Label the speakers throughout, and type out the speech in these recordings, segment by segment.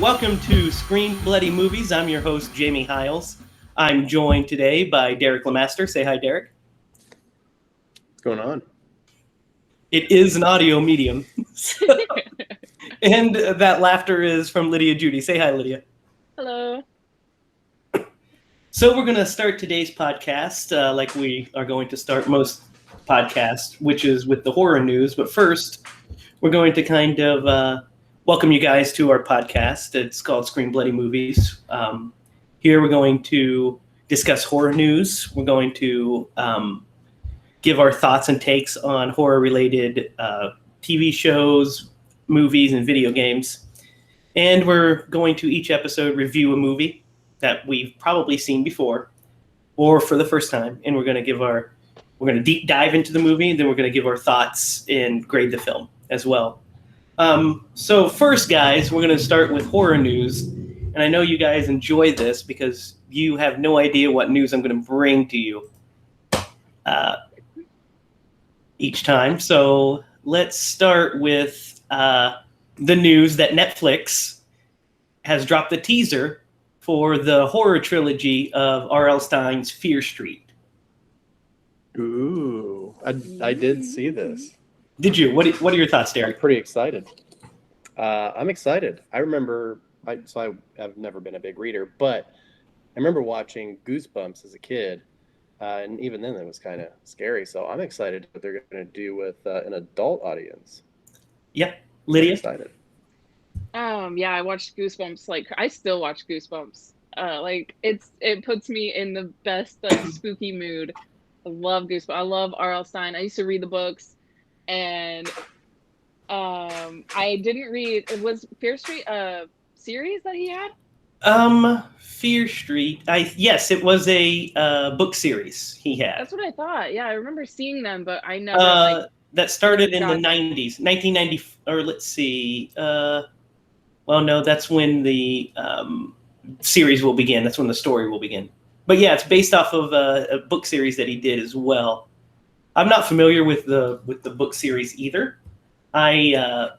Speaker 1: Welcome to Screen Bloody Movies. I'm your host, Jamey Hiles. I'm joined today by Derrick Lamaster. Say hi, Derrick.
Speaker 2: What's going on?
Speaker 1: It is an audio medium. And that laughter is from Lydia Judy. Say hi, Lydia.
Speaker 3: Hello.
Speaker 1: So we're going to start today's podcast like we are going to start most podcasts, which is with the horror news. But first, we're going to kind of welcome you guys to our podcast. It's called Screen Bloody Movies. Here we're going to discuss horror news. We're going to give our thoughts and takes on horror-related TV shows, movies, and video games. And we're going to each episode review a movie that we've probably seen before or for the first time. And we're going to deep dive into the movie, and then we're going to give our thoughts and grade the film as well. So first, guys, we're going to start with horror news. And I know you guys enjoy this because you have no idea what news I'm going to bring to you each time. So let's start with the news that Netflix has dropped the teaser for the horror trilogy of R.L. Stine's Fear Street.
Speaker 2: Ooh, I did see this.
Speaker 1: Did you? What are your thoughts, Derrick?
Speaker 2: I'm pretty excited. I'm excited. I remember, I have never been a big reader, but I remember watching Goosebumps as a kid, and even then it was kind of scary. So I'm excited what they're going to do with an adult audience.
Speaker 1: Yeah, Lydia?
Speaker 2: I'm excited.
Speaker 3: Yeah, I watched Goosebumps. I still watch Goosebumps. It puts me in the best spooky mood. I love Goosebumps. I love R.L. Stine. I used to read the books, and I didn't read. It was Fear Street a series that he had.
Speaker 1: Fear Street. Yes, it was a book series he had.
Speaker 3: That's what I thought. Yeah, I remember seeing them, but I never
Speaker 1: that started in the 90s, 1990. Or let's see. Well, no, that's when the series will begin. That's when the story will begin. But yeah, it's based off of a book series that he did as well. I'm not familiar with the book series either. I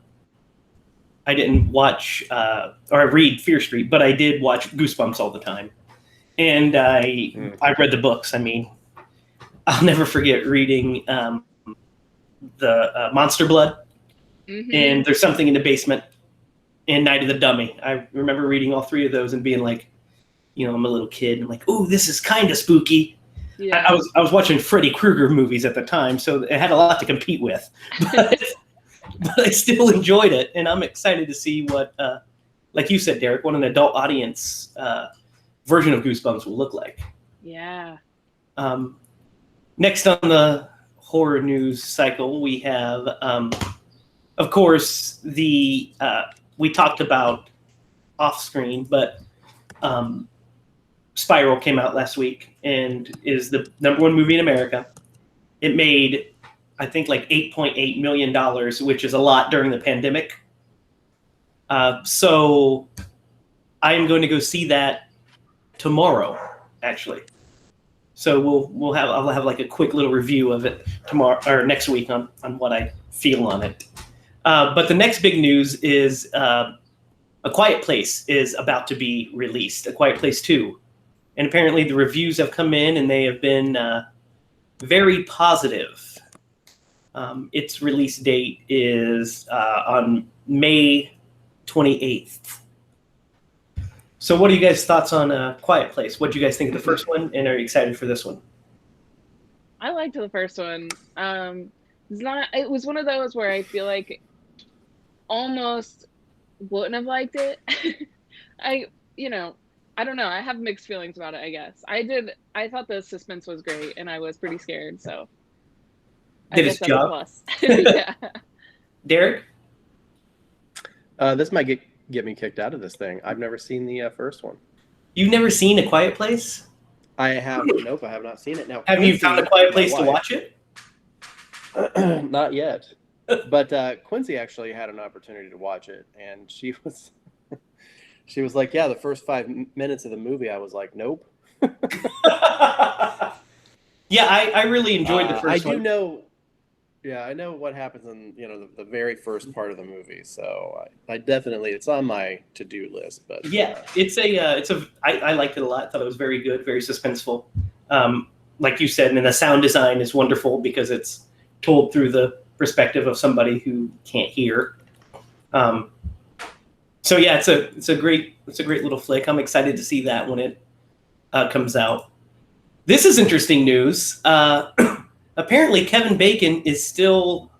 Speaker 1: didn't watch or read Fear Street, but I did watch Goosebumps all the time, and I read the books. I mean, I'll never forget reading the Monster Blood, and There's Something in the Basement, and Night of the Dummy. I remember reading all three of those and being like, I'm a little kid, and I'm like, ooh, this is kind of spooky. Yeah. I was watching Freddy Krueger movies at the time, so it had a lot to compete with. But I still enjoyed it, and I'm excited to see what, like you said, Derrick, what an adult audience version of Goosebumps will look like.
Speaker 3: Yeah.
Speaker 1: Next on the horror news cycle, we have, of course, we talked about off-screen, but Spiral came out last week and is the #1 movie in America. It made, I think, like $8.8 million, which is a lot during the pandemic. So I am going to go see that tomorrow, actually. So I'll have like a quick little review of it tomorrow or next week on what I feel on it. But the next big news is A Quiet Place is about to be released, A Quiet Place 2. And apparently the reviews have come in and they have been very positive. Its release date is on May 28th. So what are you guys' thoughts on A Quiet Place? What do you guys think of the first one, and are you excited for this one?
Speaker 3: I liked the first one. It was one of those where I feel like almost wouldn't have liked it. I don't know. I have mixed feelings about it, I guess. I thought the suspense was great, and I was pretty scared, so I
Speaker 1: did
Speaker 3: guess
Speaker 1: its job.
Speaker 3: Plus. Yeah.
Speaker 1: Derrick?
Speaker 2: This might get me kicked out of this thing. I've never seen the first one.
Speaker 1: You've never seen A Quiet Place?
Speaker 2: I have. Nope, I have not seen it. Now,
Speaker 1: have you found A Quiet Place to watch it?
Speaker 2: Not yet. But Quincy actually had an opportunity to watch it, and she was like, yeah, the first 5 minutes of the movie, I was like, nope.
Speaker 1: Yeah, I really enjoyed the first one.
Speaker 2: I do know Yeah, I know what happens in the very first part of the movie, so I definitely it's on my to-do list. But
Speaker 1: Yeah, I liked it a lot. Thought it was very good, very suspenseful. Like you said, and the sound design is wonderful because it's told through the perspective of somebody who can't hear. So yeah, it's a great little flick. I'm excited to see that when it comes out. This is interesting news. Apparently, Kevin Bacon is still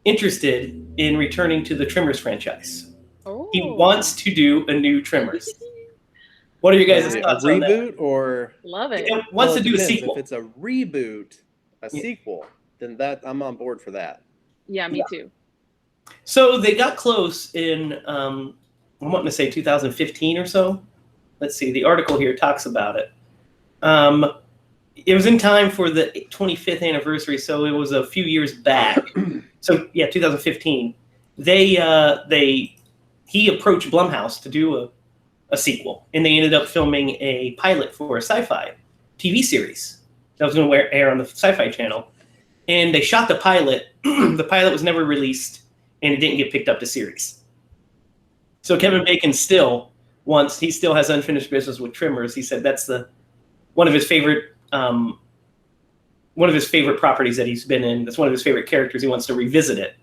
Speaker 1: interested in returning to the Tremors franchise.
Speaker 3: Oh.
Speaker 1: He wants to do a new Tremors. What are you guys'
Speaker 2: is it a
Speaker 1: thoughts on that?
Speaker 2: reboot or
Speaker 3: Love it.
Speaker 1: He wants to
Speaker 2: it
Speaker 1: do a
Speaker 2: depends.
Speaker 1: sequel.
Speaker 2: If it's a reboot, a
Speaker 1: Yeah.
Speaker 2: sequel, then that I'm on board for that.
Speaker 3: Yeah, me too.
Speaker 1: So they got close in, I'm wanting to say 2015 or so. Let's see, the article here talks about it. It was in time for the 25th anniversary, so it was a few years back. So yeah, 2015. He approached Blumhouse to do a sequel, and they ended up filming a pilot for a sci-fi TV series that was going to air on the Sci-Fi Channel. And they shot the pilot. The pilot was never released, and it didn't get picked up to series. So Kevin Bacon still has unfinished business with Tremors. He said that's one of his favorite properties that he's been in. That's one of his favorite characters. He wants to revisit it.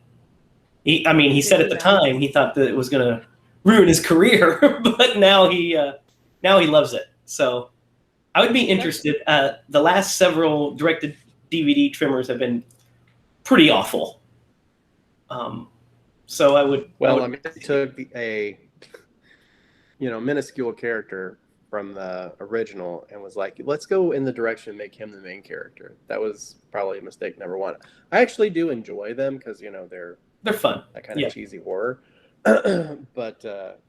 Speaker 1: He said at the time he thought that it was going to ruin his career, but now he loves it. So I would be interested. The last several directed DVD Tremors have been pretty awful. So I would.
Speaker 2: It took a minuscule character from the original and was like, let's go in the direction and make him the main character. That was probably a mistake number one. I actually do enjoy them because
Speaker 1: they're fun.
Speaker 2: That kind of cheesy horror. But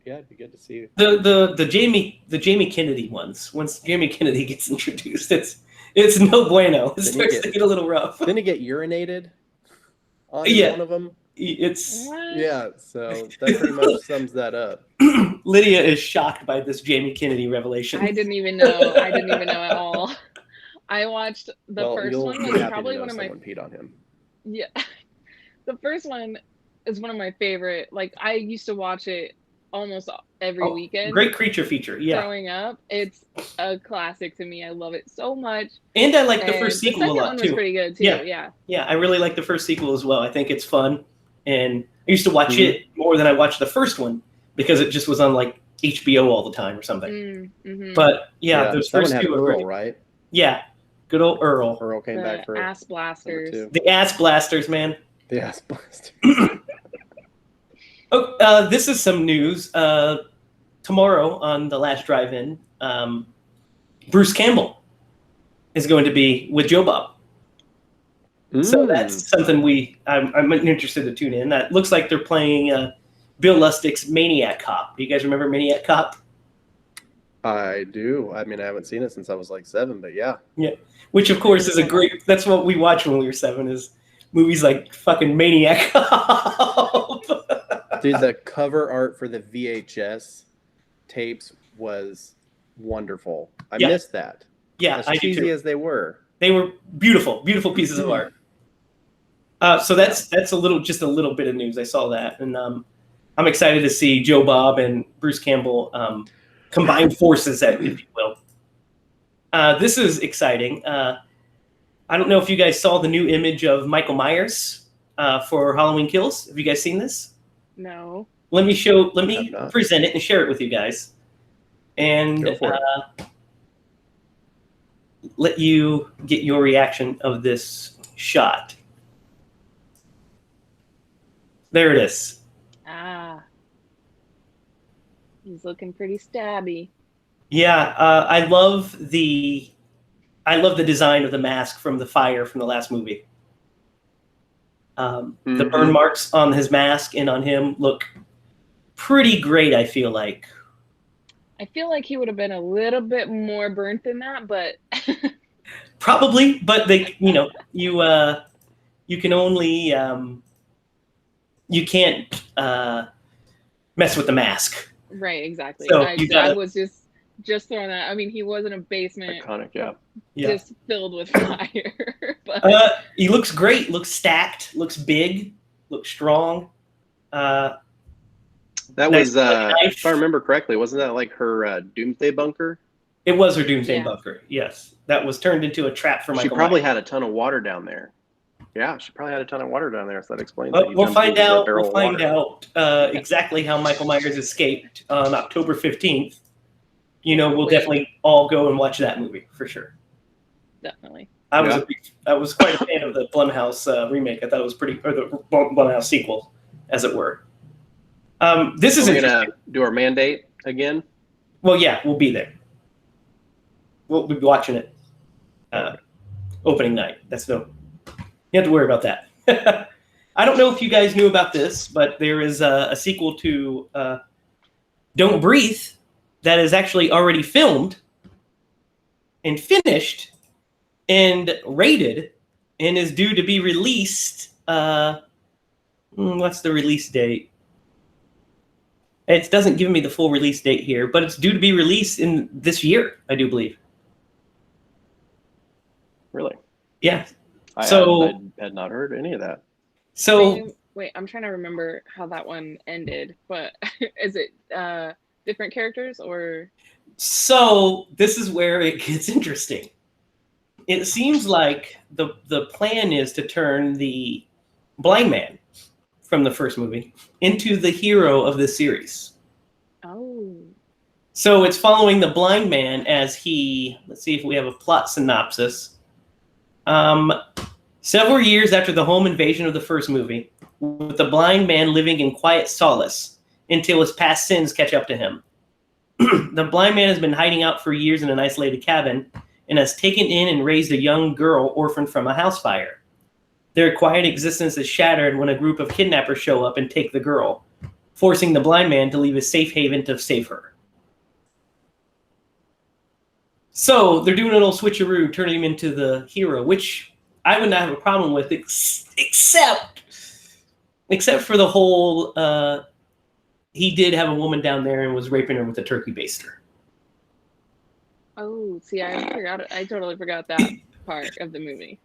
Speaker 2: it'd be good to see
Speaker 1: the Jamie Kennedy ones. Once Jamie Kennedy gets introduced, it's no bueno. It starts to get a little rough.
Speaker 2: Then he get urinated on one of them. So that pretty much sums that up.
Speaker 1: Lydia is shocked by this Jamie Kennedy revelation.
Speaker 3: I didn't even know at all. I watched the first one. Was probably one of my.
Speaker 2: Peed on him.
Speaker 3: Yeah, the first one is one of my favorite. Like I used to watch it almost every weekend.
Speaker 1: Great creature feature. Yeah.
Speaker 3: Growing up, it's a classic to me. I love it so much.
Speaker 1: And I like the first sequel a lot
Speaker 3: too. The second one was pretty good too. Yeah.
Speaker 1: I really like the first sequel as well. I think it's fun, and I used to watch it more than I watched the first one because it just was on like HBO all the time or something.
Speaker 3: Mm-hmm.
Speaker 1: But those first two
Speaker 2: were Earl, right?
Speaker 1: Yeah, good old Earl.
Speaker 2: Earl came back for
Speaker 3: ass blasters.
Speaker 1: The ass blasters, man.
Speaker 2: The ass blasters.
Speaker 1: This is some news. Tomorrow on the last drive-in, Bruce Campbell is going to be with Joe Bob. So that's something I'm interested to tune in. That looks like they're playing Bill Lustig's Maniac Cop. Do you guys remember Maniac Cop?
Speaker 2: I do. I haven't seen it since I was like 7, but yeah. Yeah,
Speaker 1: which of course is that's what we watched when we were 7 is movies like fucking Maniac Cop.
Speaker 2: Dude, the cover art for the VHS tapes was wonderful. I missed that.
Speaker 1: Yeah,
Speaker 2: as cheesy as they were.
Speaker 1: They were beautiful pieces of art. So that's just a little bit of news. I saw that, and I'm excited to see Joe Bob and Bruce Campbell combine forces, if you will. This is exciting. I don't know if you guys saw the new image of Michael Myers for Halloween Kills. Have you guys seen this?
Speaker 3: No.
Speaker 1: Let me present it and share it with you guys. And let you get your reaction of this shot. There it is.
Speaker 3: He's looking pretty stabby.
Speaker 1: Yeah, I love the design of the mask from the fire from the last movie. The burn marks on his mask and on him look pretty great, I feel like.
Speaker 3: I feel like he would have been a little bit more burnt than that, but
Speaker 1: probably, but you can only you can't mess with the mask.
Speaker 3: Right, exactly.
Speaker 1: So
Speaker 3: Just throwing that. I mean, he was in a basement
Speaker 2: Iconic, yeah.
Speaker 3: just filled with fire. But
Speaker 1: He looks great. Looks stacked. Looks big. Looks strong.
Speaker 2: That
Speaker 1: Nice
Speaker 2: was,
Speaker 1: knife.
Speaker 2: if I remember correctly, wasn't that like her doomsday bunker?
Speaker 1: It was her doomsday
Speaker 3: Yeah.
Speaker 1: bunker. Yes, that was turned into a trap for Michael
Speaker 2: She probably
Speaker 1: Myers.
Speaker 2: had a ton of water down there. Yeah, she probably had a ton of water down there, so that explains
Speaker 1: Well,
Speaker 2: it. He
Speaker 1: we'll
Speaker 2: jumped
Speaker 1: find
Speaker 2: into the
Speaker 1: out.
Speaker 2: barrel
Speaker 1: We'll
Speaker 2: of
Speaker 1: find
Speaker 2: water.
Speaker 1: out exactly how Michael Myers escaped on October 15th. We'll
Speaker 3: Wait.
Speaker 1: definitely all go and watch that movie for sure.
Speaker 3: definitely.
Speaker 1: I
Speaker 2: Yeah.
Speaker 1: was quite a fan of the Blumhouse remake. I thought it was pretty, or the Blumhouse sequel, as it were. This is
Speaker 2: We're
Speaker 1: interesting.
Speaker 2: gonna do our mandate again.
Speaker 1: Well, yeah, we'll be there. We'll be watching it opening night. You don't have to worry about that. I don't know if you guys knew about this, but there is a sequel to Don't Breathe that is actually already filmed and finished and rated and is due to be released. What's the release date? It doesn't give me the full release date here, but it's due to be released in this year, I do believe.
Speaker 2: Really?
Speaker 1: Yeah.
Speaker 2: I had not heard any of that.
Speaker 1: So
Speaker 3: Wait, I'm trying to remember how that one ended, but is it different characters or?
Speaker 1: So this is where it gets interesting. It seems like the plan is to turn the blind man from the first movie into the hero of this series.
Speaker 3: Oh.
Speaker 1: So it's following the blind man as he, let's see if we have a plot synopsis. Several years after the home invasion of the first movie, with the blind man living in quiet solace until his past sins catch up to him. The blind man has been hiding out for years in an isolated cabin and has taken in and raised a young girl orphaned from a house fire. Their quiet existence is shattered when a group of kidnappers show up and take the girl, forcing the blind man to leave his safe haven to save her. So they're doing a little switcheroo, turning him into the hero, which I would not have a problem with, except for the whole he did have a woman down there and was raping her with a turkey baster.
Speaker 3: Oh, see, I totally forgot that part of the movie.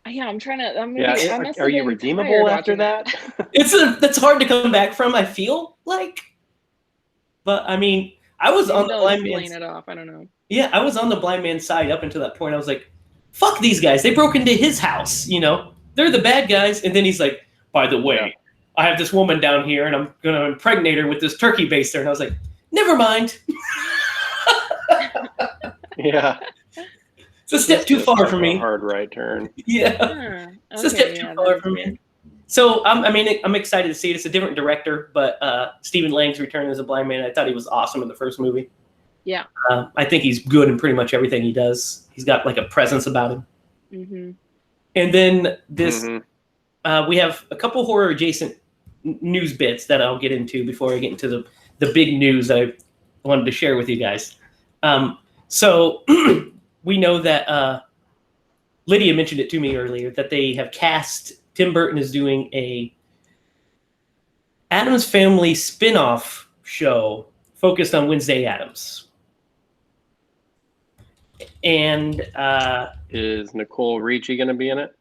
Speaker 3: Yeah, I'm trying to.
Speaker 2: Are you redeemable after that?
Speaker 1: That's hard to come back from, I feel like. But I mean, I was on the blind man's.
Speaker 3: It off. I don't know.
Speaker 1: Yeah, I was on the blind man's side up until that point. I was like, "Fuck these guys! They broke into his house. They're the bad guys." And then he's like, "By the way, I have this woman down here, and I'm gonna impregnate her with this turkey baster." And I was like, "Never mind."
Speaker 2: Yeah.
Speaker 1: It's a step too far for me.
Speaker 2: A hard right turn.
Speaker 1: Yeah. It's a step too far for me. So I'm excited to see it. It's a different director, but Stephen Lang's return as a blind man, I thought he was awesome in the first movie.
Speaker 3: Yeah.
Speaker 1: I think he's good in pretty much everything he does. He's got like a presence about him.
Speaker 3: Mm-hmm.
Speaker 1: And then this, we have a couple horror adjacent news bits that I'll get into before I get into the big news I wanted to share with you guys. So we know that Lydia mentioned it to me earlier that they have cast. Tim Burton is doing a Addams Family spin-off show focused on Wednesday Addams. And
Speaker 2: is Nicole Ricci going to be in it?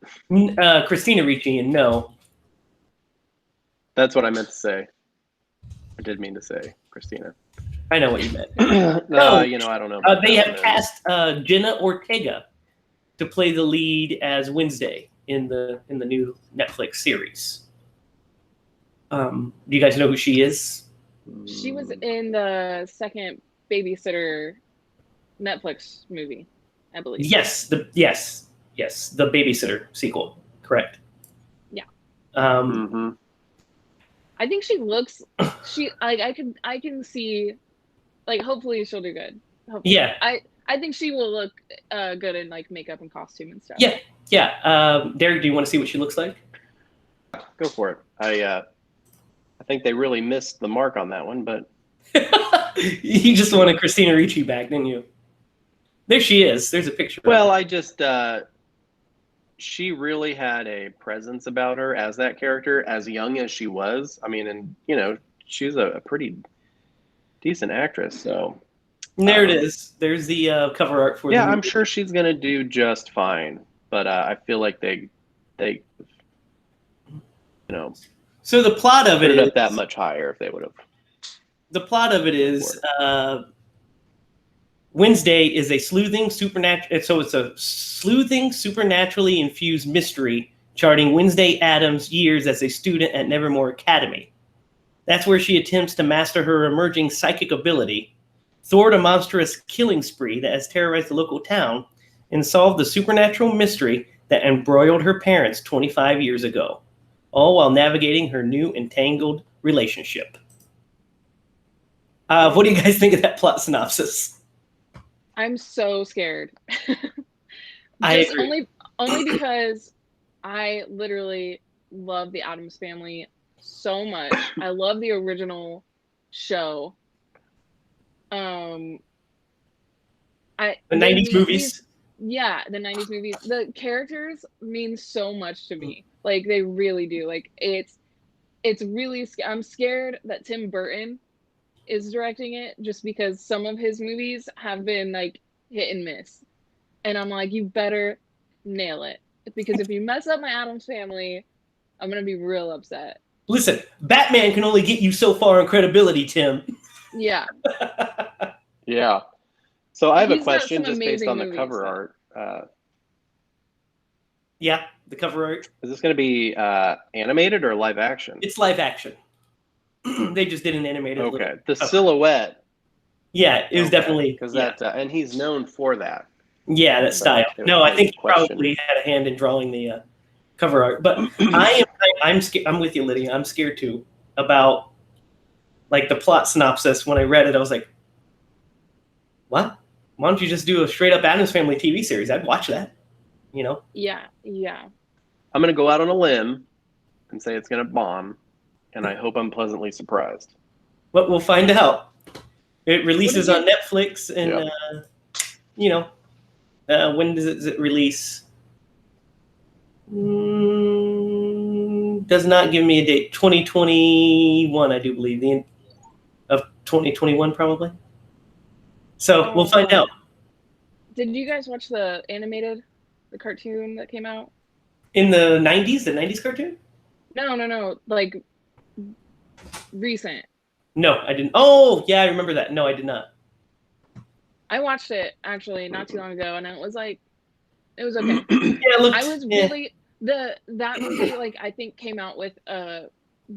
Speaker 1: Christina Ricci, and no.
Speaker 2: That's what I meant to say. I did mean to say Christina.
Speaker 1: I know what you meant.
Speaker 2: No, I don't know.
Speaker 1: They have cast Jenna Ortega to play the lead as Wednesday in the new Netflix series. Do you guys know who she is?
Speaker 3: She was in the second Babysitter Netflix movie, I believe.
Speaker 1: Yes, the Babysitter sequel. Correct.
Speaker 3: Yeah.
Speaker 2: I
Speaker 3: think she looks. I can see. Hopefully she'll do good. Hopefully.
Speaker 1: Yeah.
Speaker 3: I think she will look good in makeup and costume and stuff.
Speaker 1: Yeah. Derrick, do you want to see what she looks like?
Speaker 2: Go for it. I think they really missed the mark on that one, but
Speaker 1: you just wanted Christina Ricci back, didn't you? There she is. There's a picture.
Speaker 2: Well, I just she really had a presence about her as that character, as young as she was. I mean, and she's a pretty decent actress. So
Speaker 1: There it is. There's the cover art for.
Speaker 2: Yeah,
Speaker 1: the
Speaker 2: I'm
Speaker 1: movie.
Speaker 2: sure she's gonna do just fine. But I feel like they,
Speaker 1: So the plot of
Speaker 2: put
Speaker 1: it
Speaker 2: it
Speaker 1: is
Speaker 2: up that much higher if they would have.
Speaker 1: the plot of it is Wednesday is a sleuthing supernatural. So it's a sleuthing supernaturally infused mystery charting Wednesday Adams' years as a student at Nevermore Academy. That's where she attempts to master her emerging psychic ability, thwart a monstrous killing spree that has terrorized the local town, and solve the supernatural mystery that embroiled her parents 25 years ago, all while navigating her new entangled relationship. What do you guys think of that plot synopsis?
Speaker 3: I'm so scared.
Speaker 1: I
Speaker 3: Just
Speaker 1: agree.
Speaker 3: only because I literally love the Addams Family so much. I love the original show.
Speaker 1: The 90s movies.
Speaker 3: Yeah, the 90s movies. The characters mean so much to me. Like they really do. Like it's really I'm scared that Tim Burton is directing it just because some of his movies have been like hit and miss. And I'm like, you better nail it. Because if you mess up my Addams Family, I'm going to be real upset.
Speaker 1: Listen, Batman can only get you so far in credibility, Tim.
Speaker 3: Yeah.
Speaker 2: Yeah. So I have a
Speaker 3: He's got
Speaker 2: question
Speaker 3: some
Speaker 2: just based
Speaker 3: amazing
Speaker 2: on the
Speaker 3: movies,
Speaker 2: cover
Speaker 3: though.
Speaker 2: art.
Speaker 1: Yeah, the cover art.
Speaker 2: Is this going to be animated or live action?
Speaker 1: It's live action. They just did an animated.
Speaker 2: Okay. The silhouette.
Speaker 1: Yeah, it was definitely
Speaker 2: because that and he's known for that.
Speaker 1: Yeah, that style. No, I think he probably had a hand in drawing the cover art. But I'm scared. I'm with you, Lydia. I'm scared too about like the plot synopsis. When I read it, I was like, "What? Why don't you just do a straight up Addams Family TV series? I'd watch that." You know?
Speaker 3: Yeah.
Speaker 2: I'm gonna go out on a limb and say it's gonna bomb, and I hope I'm pleasantly surprised.
Speaker 1: But we'll find out. It releases on Netflix, and when does it release? Does not give me a date. 2021, I do believe. The end of 2021, probably. So we'll find out.
Speaker 3: Did you guys watch the cartoon that came out?
Speaker 1: In the 90s? The 90s cartoon?
Speaker 3: No. Like, recent.
Speaker 1: No, I didn't. Oh, yeah, I remember that. No, I did not.
Speaker 3: I watched it, actually, not too long ago, and it was like, it was okay. That movie, like, I think came out with a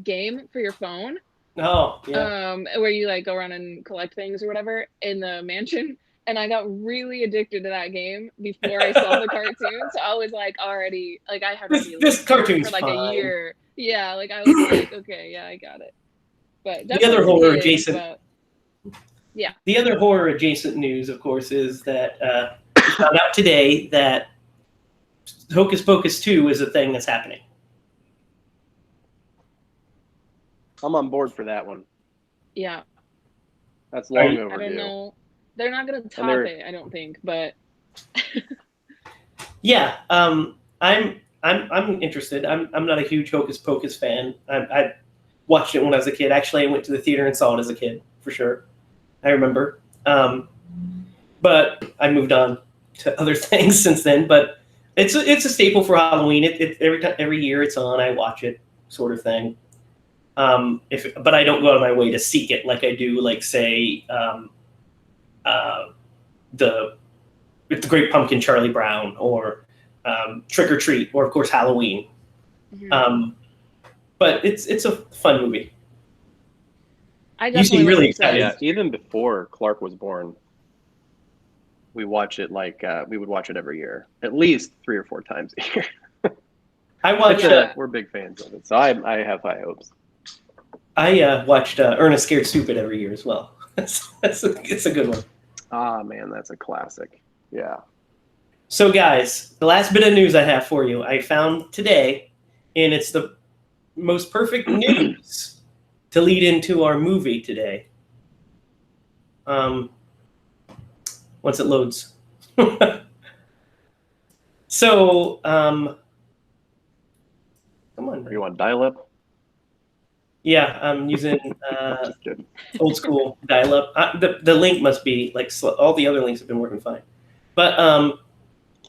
Speaker 3: game for your phone.
Speaker 1: Oh, yeah.
Speaker 3: Where you, like, go around and collect things or whatever in the mansion. And I got really addicted to that game before I saw the cartoon. So I was, like, already, like, I had
Speaker 1: this cartoon's
Speaker 3: for, like,
Speaker 1: fine.
Speaker 3: a year. Yeah, like, I was like, okay, yeah, I got it. But
Speaker 1: the other horror adjacent.
Speaker 3: Yeah.
Speaker 1: The other horror adjacent news, of course, is that we found out today that Hocus Pocus 2 is a thing that's happening.
Speaker 2: I'm on board for that one.
Speaker 3: Yeah.
Speaker 2: That's long overdue.
Speaker 3: I don't know. They're not going to top it, I don't think, but
Speaker 1: yeah, I'm interested. I'm not a huge Hocus Pocus fan. I watched it when I was a kid. Actually, I went to the theater and saw it as a kid, for sure. I remember. But I moved on to other things since then. But it's a staple for Halloween. Every year it's on, I watch it, sort of thing. But I don't go out of my way to seek it like I do, like, say, the Great Pumpkin, Charlie Brown, or Trick or Treat, or of course Halloween. Mm-hmm. But it's a fun movie. You seem really excited.
Speaker 2: Yeah, even before Clark was born, we watch it we would watch it every year, at least 3 or 4 times a year.
Speaker 1: I watched.
Speaker 2: We're big fans of it, so I have high hopes.
Speaker 1: I watched Ernest Scared Stupid every year as well. It's a good one.
Speaker 2: Ah, man, that's a classic. Yeah.
Speaker 1: So, guys, the last bit of news I have for you, I found today, and it's the most perfect news to lead into our movie today. Once it loads. So, come on.
Speaker 2: You want dial-up?
Speaker 1: Yeah, I'm using
Speaker 2: Just kidding.
Speaker 1: old school dial-up. The link must be like all the other links have been working fine. But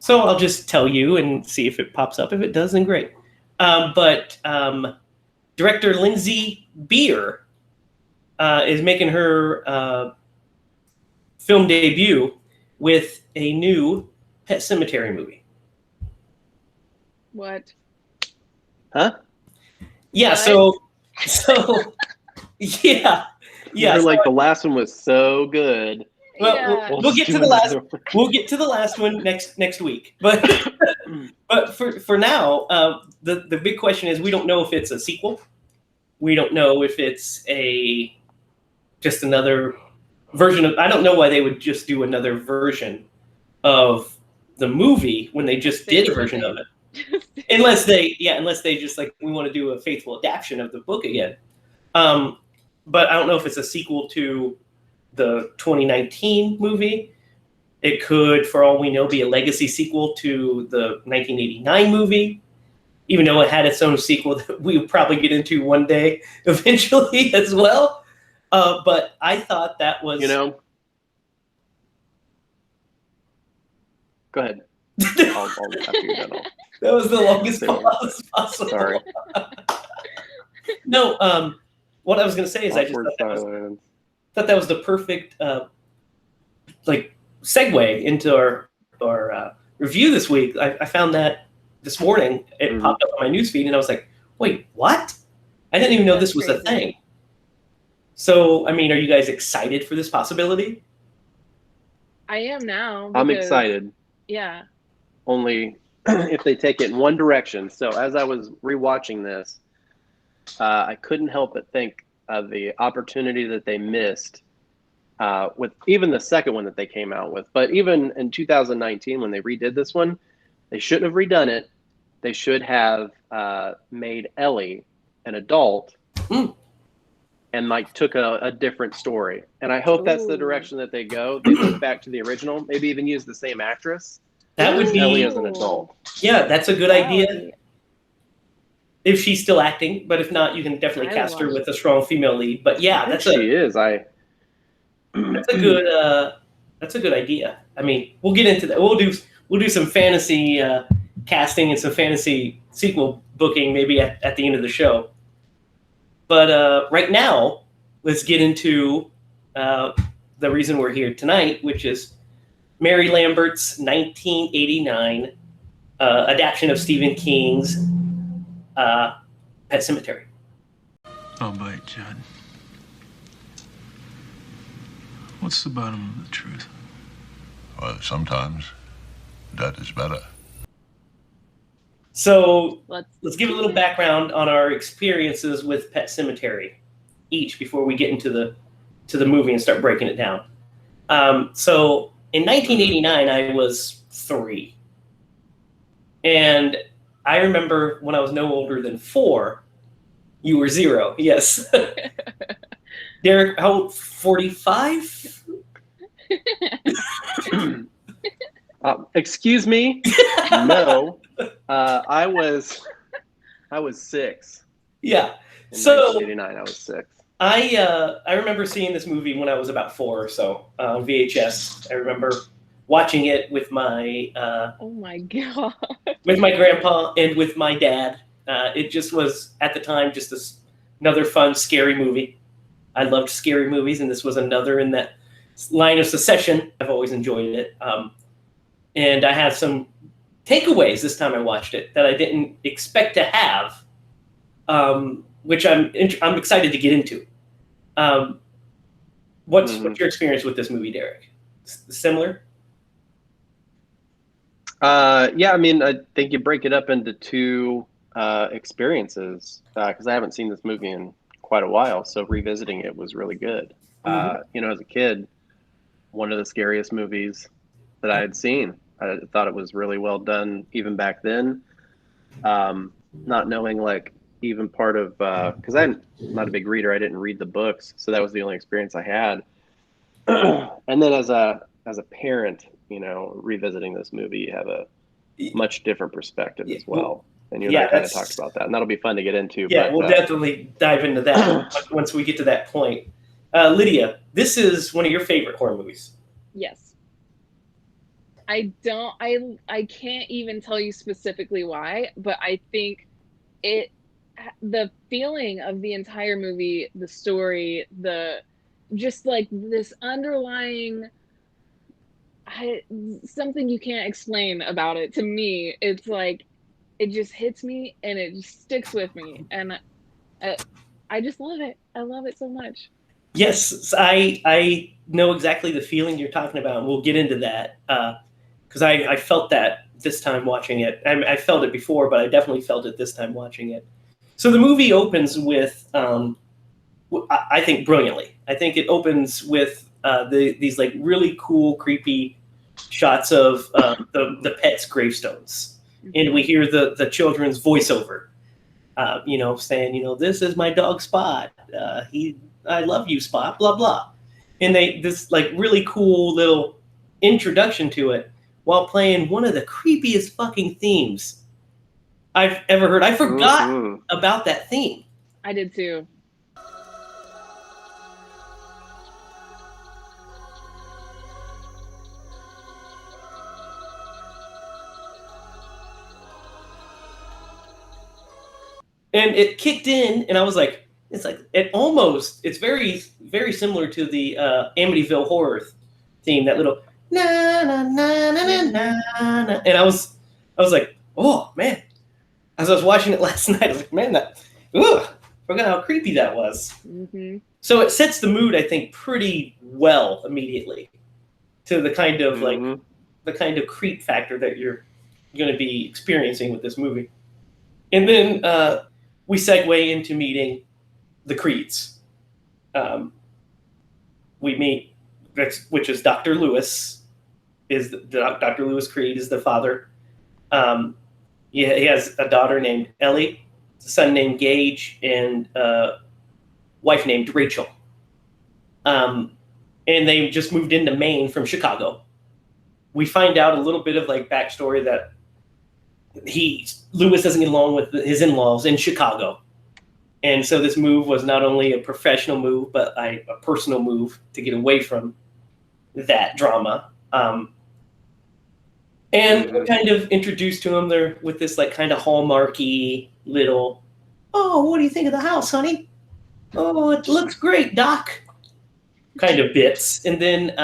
Speaker 1: so I'll just tell you and see if it pops up. If it does, then great. But director Lindsay Beer is making her film debut with a new Pet Sematary movie.
Speaker 3: What?
Speaker 2: Huh?
Speaker 1: Yeah.
Speaker 3: What?
Speaker 1: So yeah. Yeah.
Speaker 2: You're
Speaker 1: So,
Speaker 2: like, the last one was so good.
Speaker 1: well,
Speaker 3: Yeah.
Speaker 1: we'll get
Speaker 2: do
Speaker 1: to the last.
Speaker 2: another one.
Speaker 1: We'll get to the last one next week. But for now, the big question is we don't know if it's a sequel. We don't know if it's just another version of. I don't know why they would just do another version of the movie when they just did a version of it. Unless they just like, we want to do a faithful adaptation of the book again. But I don't know if it's a sequel to the 2019 movie. It could, for all we know, be a legacy sequel to the 1989 movie, even though it had its own sequel that we'll probably get into one day eventually as well. But I thought that was...
Speaker 2: Go ahead. I'll after you're done.
Speaker 1: That was the longest pause possible.
Speaker 2: Sorry.
Speaker 1: No, what I was going to say is I just thought that was the perfect like segue into our review this week. I found that this morning. It popped up on my newsfeed, and I was like, "Wait, what? I didn't even know this was a thing." So, I mean, are you guys excited for this possibility?
Speaker 3: I am now.
Speaker 2: I'm excited.
Speaker 3: Yeah.
Speaker 2: Only if they take it in one direction. So as I was rewatching this, I couldn't help but think of the opportunity that they missed with even the second one that they came out with. But even in 2019, when they redid this one, they shouldn't have redone it. They should have made Ellie an adult and like took a different story. And I hope that's the direction that they go. They look back to the original, maybe even use the same actress.
Speaker 1: That would be
Speaker 2: Ellie as an adult.
Speaker 1: Yeah, that's a good idea. If she's still acting, but if not, you can definitely cast her with a strong female lead. But yeah,
Speaker 2: That's a
Speaker 1: good idea. I mean, we'll get into that. We'll do some fantasy casting and some fantasy sequel booking maybe at the end of the show. But right now, let's get into the reason we're here tonight, which is Mary Lambert's 1989 adaptation of Stephen King's Pet Sematary.
Speaker 4: I'll bite, Judd. What's the bottom of the truth?
Speaker 5: Well, sometimes that is better.
Speaker 1: So let's give a little background on our experiences with Pet Sematary each before we get into the movie and start breaking it down. So in 1989, I was 3. And I remember when I was no older than 4, you were 0. Yes. Derrick, how old? 45?
Speaker 2: Excuse me? No. I was 6.
Speaker 1: Yeah.
Speaker 2: In
Speaker 1: so
Speaker 2: 1989, I was 6.
Speaker 1: I remember seeing this movie when I was about 4 or so on VHS. I remember watching it with my
Speaker 3: oh my god,
Speaker 1: with my grandpa and with my dad. It just was at the time just another fun scary movie. I loved scary movies, and this was another in that line of succession. I've always enjoyed it, and I have some takeaways this time I watched it that I didn't expect to have, which I'm excited to get into. What's your experience with this movie, Derrick? Similar?
Speaker 2: Yeah, I mean, I think you break it up into 2 experiences because I haven't seen this movie in quite a while, so revisiting it was really good. As a kid, one of the scariest movies that I had seen. I thought it was really well done even back then. Not knowing like even part of because I'm not a big reader, I didn't read the books, so that was the only experience I had. And then as a parent, revisiting this movie, you have a much different perspective as well. and you and I kind of talked about that, and that'll be fun to get into.
Speaker 1: Yeah,
Speaker 2: but,
Speaker 1: we'll definitely dive into that once we get to that point. Lydia, this is one of your favorite horror movies.
Speaker 3: Yes. I can't even tell you specifically why, but I think the feeling of the entire movie, the story, just like this underlying something you can't explain about it. To me, it's like it just hits me and it just sticks with me, and I just love it. I love it so much.
Speaker 1: Yes, I know exactly the feeling you're talking about, and we'll get into that because I felt that this time watching it. I felt it before, but I definitely felt it this time watching it. So the movie opens with, I think, brilliantly. I think it opens with these like really cool, creepy shots of the pets' gravestones, and we hear the children's voiceover, saying, this is my dog Spot. I love you, Spot. Blah blah, and this like really cool little introduction to it while playing one of the creepiest fucking themes I've ever heard. I forgot about that theme.
Speaker 3: I did too.
Speaker 1: And it kicked in, and I was like, it's very, very similar to the Amityville Horror theme, that little na na na na na na na. And I was like, oh man. As I was watching it last night, I was like, man, forgot how creepy that was.
Speaker 3: Mm-hmm.
Speaker 1: So it sets the mood, I think, pretty well immediately to the kind of the kind of creep factor that you're going to be experiencing with this movie. And then we segue into meeting the Creeds. We meet, which is Dr. Lewis. Dr. Lewis Creed is the father. He has a daughter named Ellie, a son named Gage, and a wife named Rachel. And they just moved into Maine from Chicago. We find out a little bit of like backstory that Lewis doesn't get along with his in-laws in Chicago. And so this move was not only a professional move, but a personal move to get away from that drama. And we're kind of introduced to him there with this like kind of hallmarky little, oh, what do you think of the house, honey? Oh, it looks great, Doc. Kind of bits. And then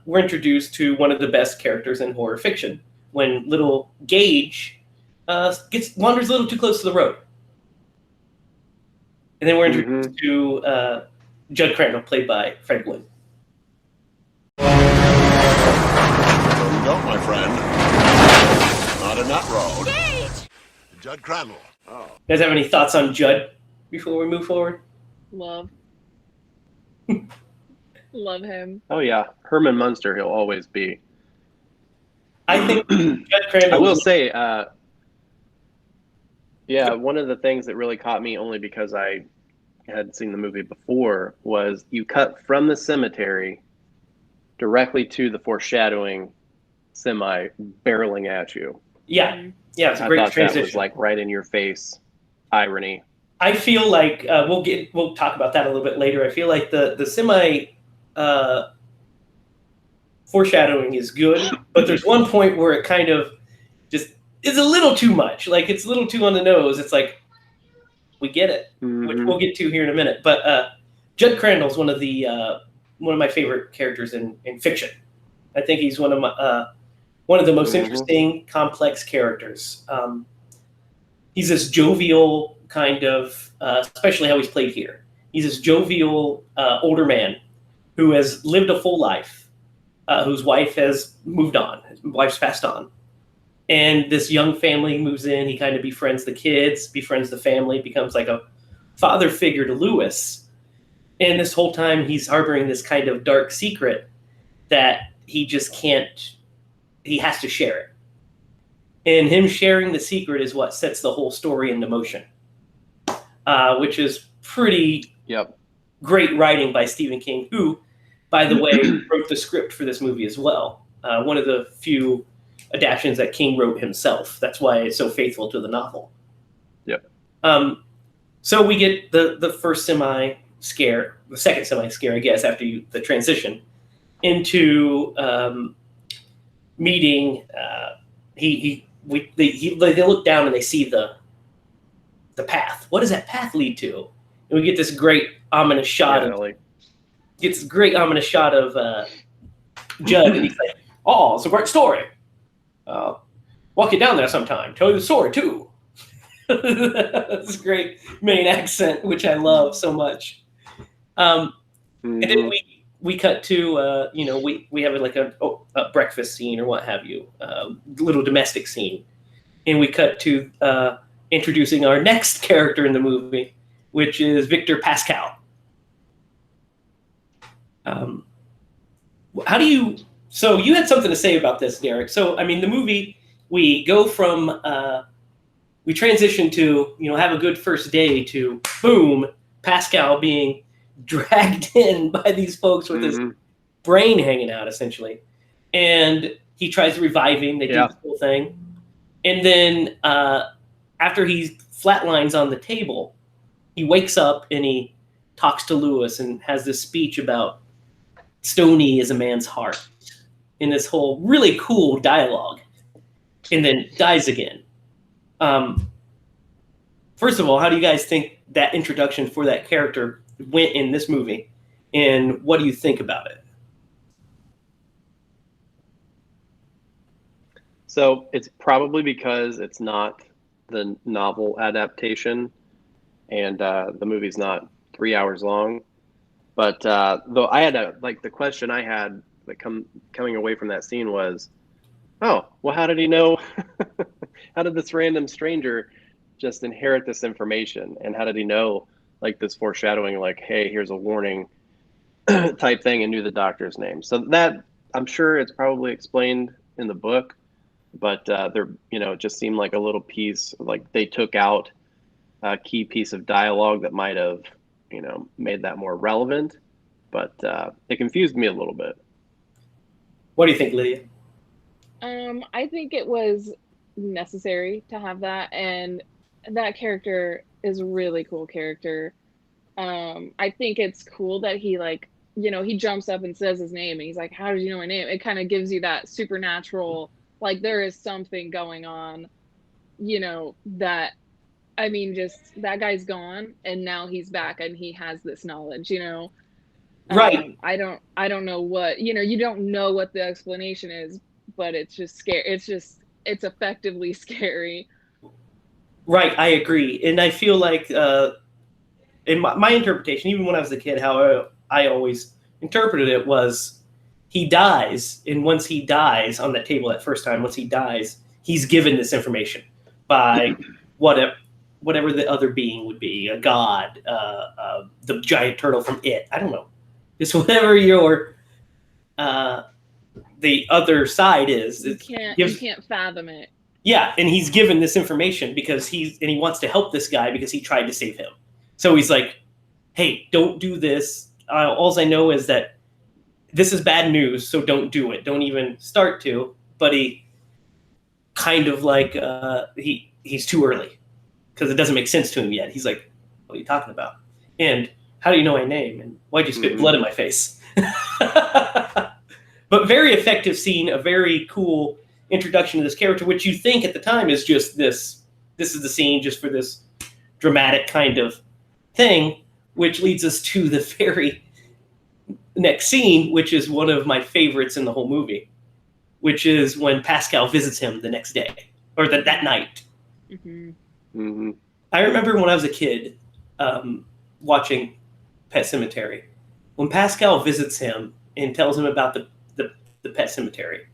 Speaker 1: we're introduced to one of the best characters in horror fiction when little Gage wanders a little too close to the road. And then we're introduced to Judd Crandall, played by Fred Gwynne.
Speaker 5: There you go, my friend. Not in that road. Gage! Judd Crandall. Oh.
Speaker 1: You guys have any thoughts on Judd before we move forward?
Speaker 3: Love him.
Speaker 2: Oh yeah, Herman Munster. He'll always be.
Speaker 1: I think Judd Crandall.
Speaker 2: I will say, one of the things that really caught me, only because I had seen the movie before, was you cut from the cemetery directly to the foreshadowing semi barreling at you.
Speaker 1: Yeah, it's a great transition.
Speaker 2: That was like right in your face irony.
Speaker 1: I feel like we'll talk about that a little bit later. I feel like the semi foreshadowing is good, but there's one point where it kind of just is a little too much. Like it's a little too on the nose. It's like we get it, which we'll get to here in a minute. But Judd Crandall is one of my favorite characters in fiction. I think he's one of the most interesting, complex characters. He's this jovial kind of, especially how he's played here. He's this jovial older man who has lived a full life, whose wife has moved on. His wife's passed on. And this young family moves in. He kind of befriends the kids, befriends the family, becomes like a father figure to Lewis. And this whole time he's harboring this kind of dark secret that he just can't, he has to share it. And him sharing the secret is what sets the whole story into motion, which is pretty great writing by Stephen King, who, by the way, wrote the script for this movie as well. One of the few adaptions that King wrote himself. That's why it's so faithful to the novel. So we get the first semi-scare, the second semi-scare, I guess, after the transition into meeting. They look down and they see the path. What does that path lead to? And we get this great ominous shot of Judd, and he's like, "Oh, it's a great story. Walk you down there sometime. Tell you the story too." That's a great main accent, which I love so much. And then we cut to we have like a breakfast scene or what have you, little domestic scene, and we cut to introducing our next character in the movie, which is Victor Pascal. So you had something to say about this, Derrick. So, I mean, the movie, we go from, we transition to, have a good first day to, boom, Pascal being dragged in by these folks with his brain hanging out, essentially. And he tries reviving, they do the whole thing. And then after he flatlines on the table, he wakes up and he talks to Lewis and has this speech about stony is a man's heart in this whole really cool dialogue, and then dies again. First of all, how do you guys think that introduction for that character went in this movie, and what do you think about it?
Speaker 2: So it's probably because it's not the novel adaptation, and the movie's not 3 hours long. But though I had the question I had coming away from that scene was, oh, well, how did he know? How did this random stranger just inherit this information? And how did he know, like, this foreshadowing, like, hey, here's a warning type thing, and knew the doctor's name? So that, I'm sure it's probably explained in the book, but there, it just seemed like a little piece, like they took out a key piece of dialogue that might have, made that more relevant, but it confused me a little bit.
Speaker 1: What do you think, Lydia?
Speaker 3: I think it was necessary to have that, and that character is a really cool character. I think it's cool that he he jumps up and says his name, and he's like, "How did you know my name?" It kind of gives you that supernatural, like there is something going on, that, I mean, just that guy's gone and now he's back and he has this knowledge,
Speaker 1: Right.
Speaker 3: I don't know what, you don't know what the explanation is, but it's just scary. It's effectively scary.
Speaker 1: Right. I agree. And I feel like in my interpretation, even when I was a kid, how I always interpreted it was he dies. And once he dies on that table that first time, once he dies, he's given this information by whatever the other being would be, a god, the giant turtle from It. I don't know. Just whatever your the other side is.
Speaker 3: You can't fathom it.
Speaker 1: Yeah, and he's given this information because he wants to help this guy because he tried to save him. So he's like, "Hey, don't do this. All I know is that this is bad news, so don't do it. Don't even start to." But he kind of like he's too early because it doesn't make sense to him yet. He's like, "What are you talking about? And how do you know my name? And why'd you spit blood in my face?" But very effective scene, a very cool introduction to this character, which you think at the time is just this is the scene just for this dramatic kind of thing, which leads us to the very next scene, which is one of my favorites in the whole movie, which is when Pascal visits him the next day, or that night.
Speaker 3: Mm-hmm.
Speaker 2: Mm-hmm.
Speaker 1: I remember when I was a kid watching Pet Sematary, when Pascal visits him and tells him about the Pet Sematary,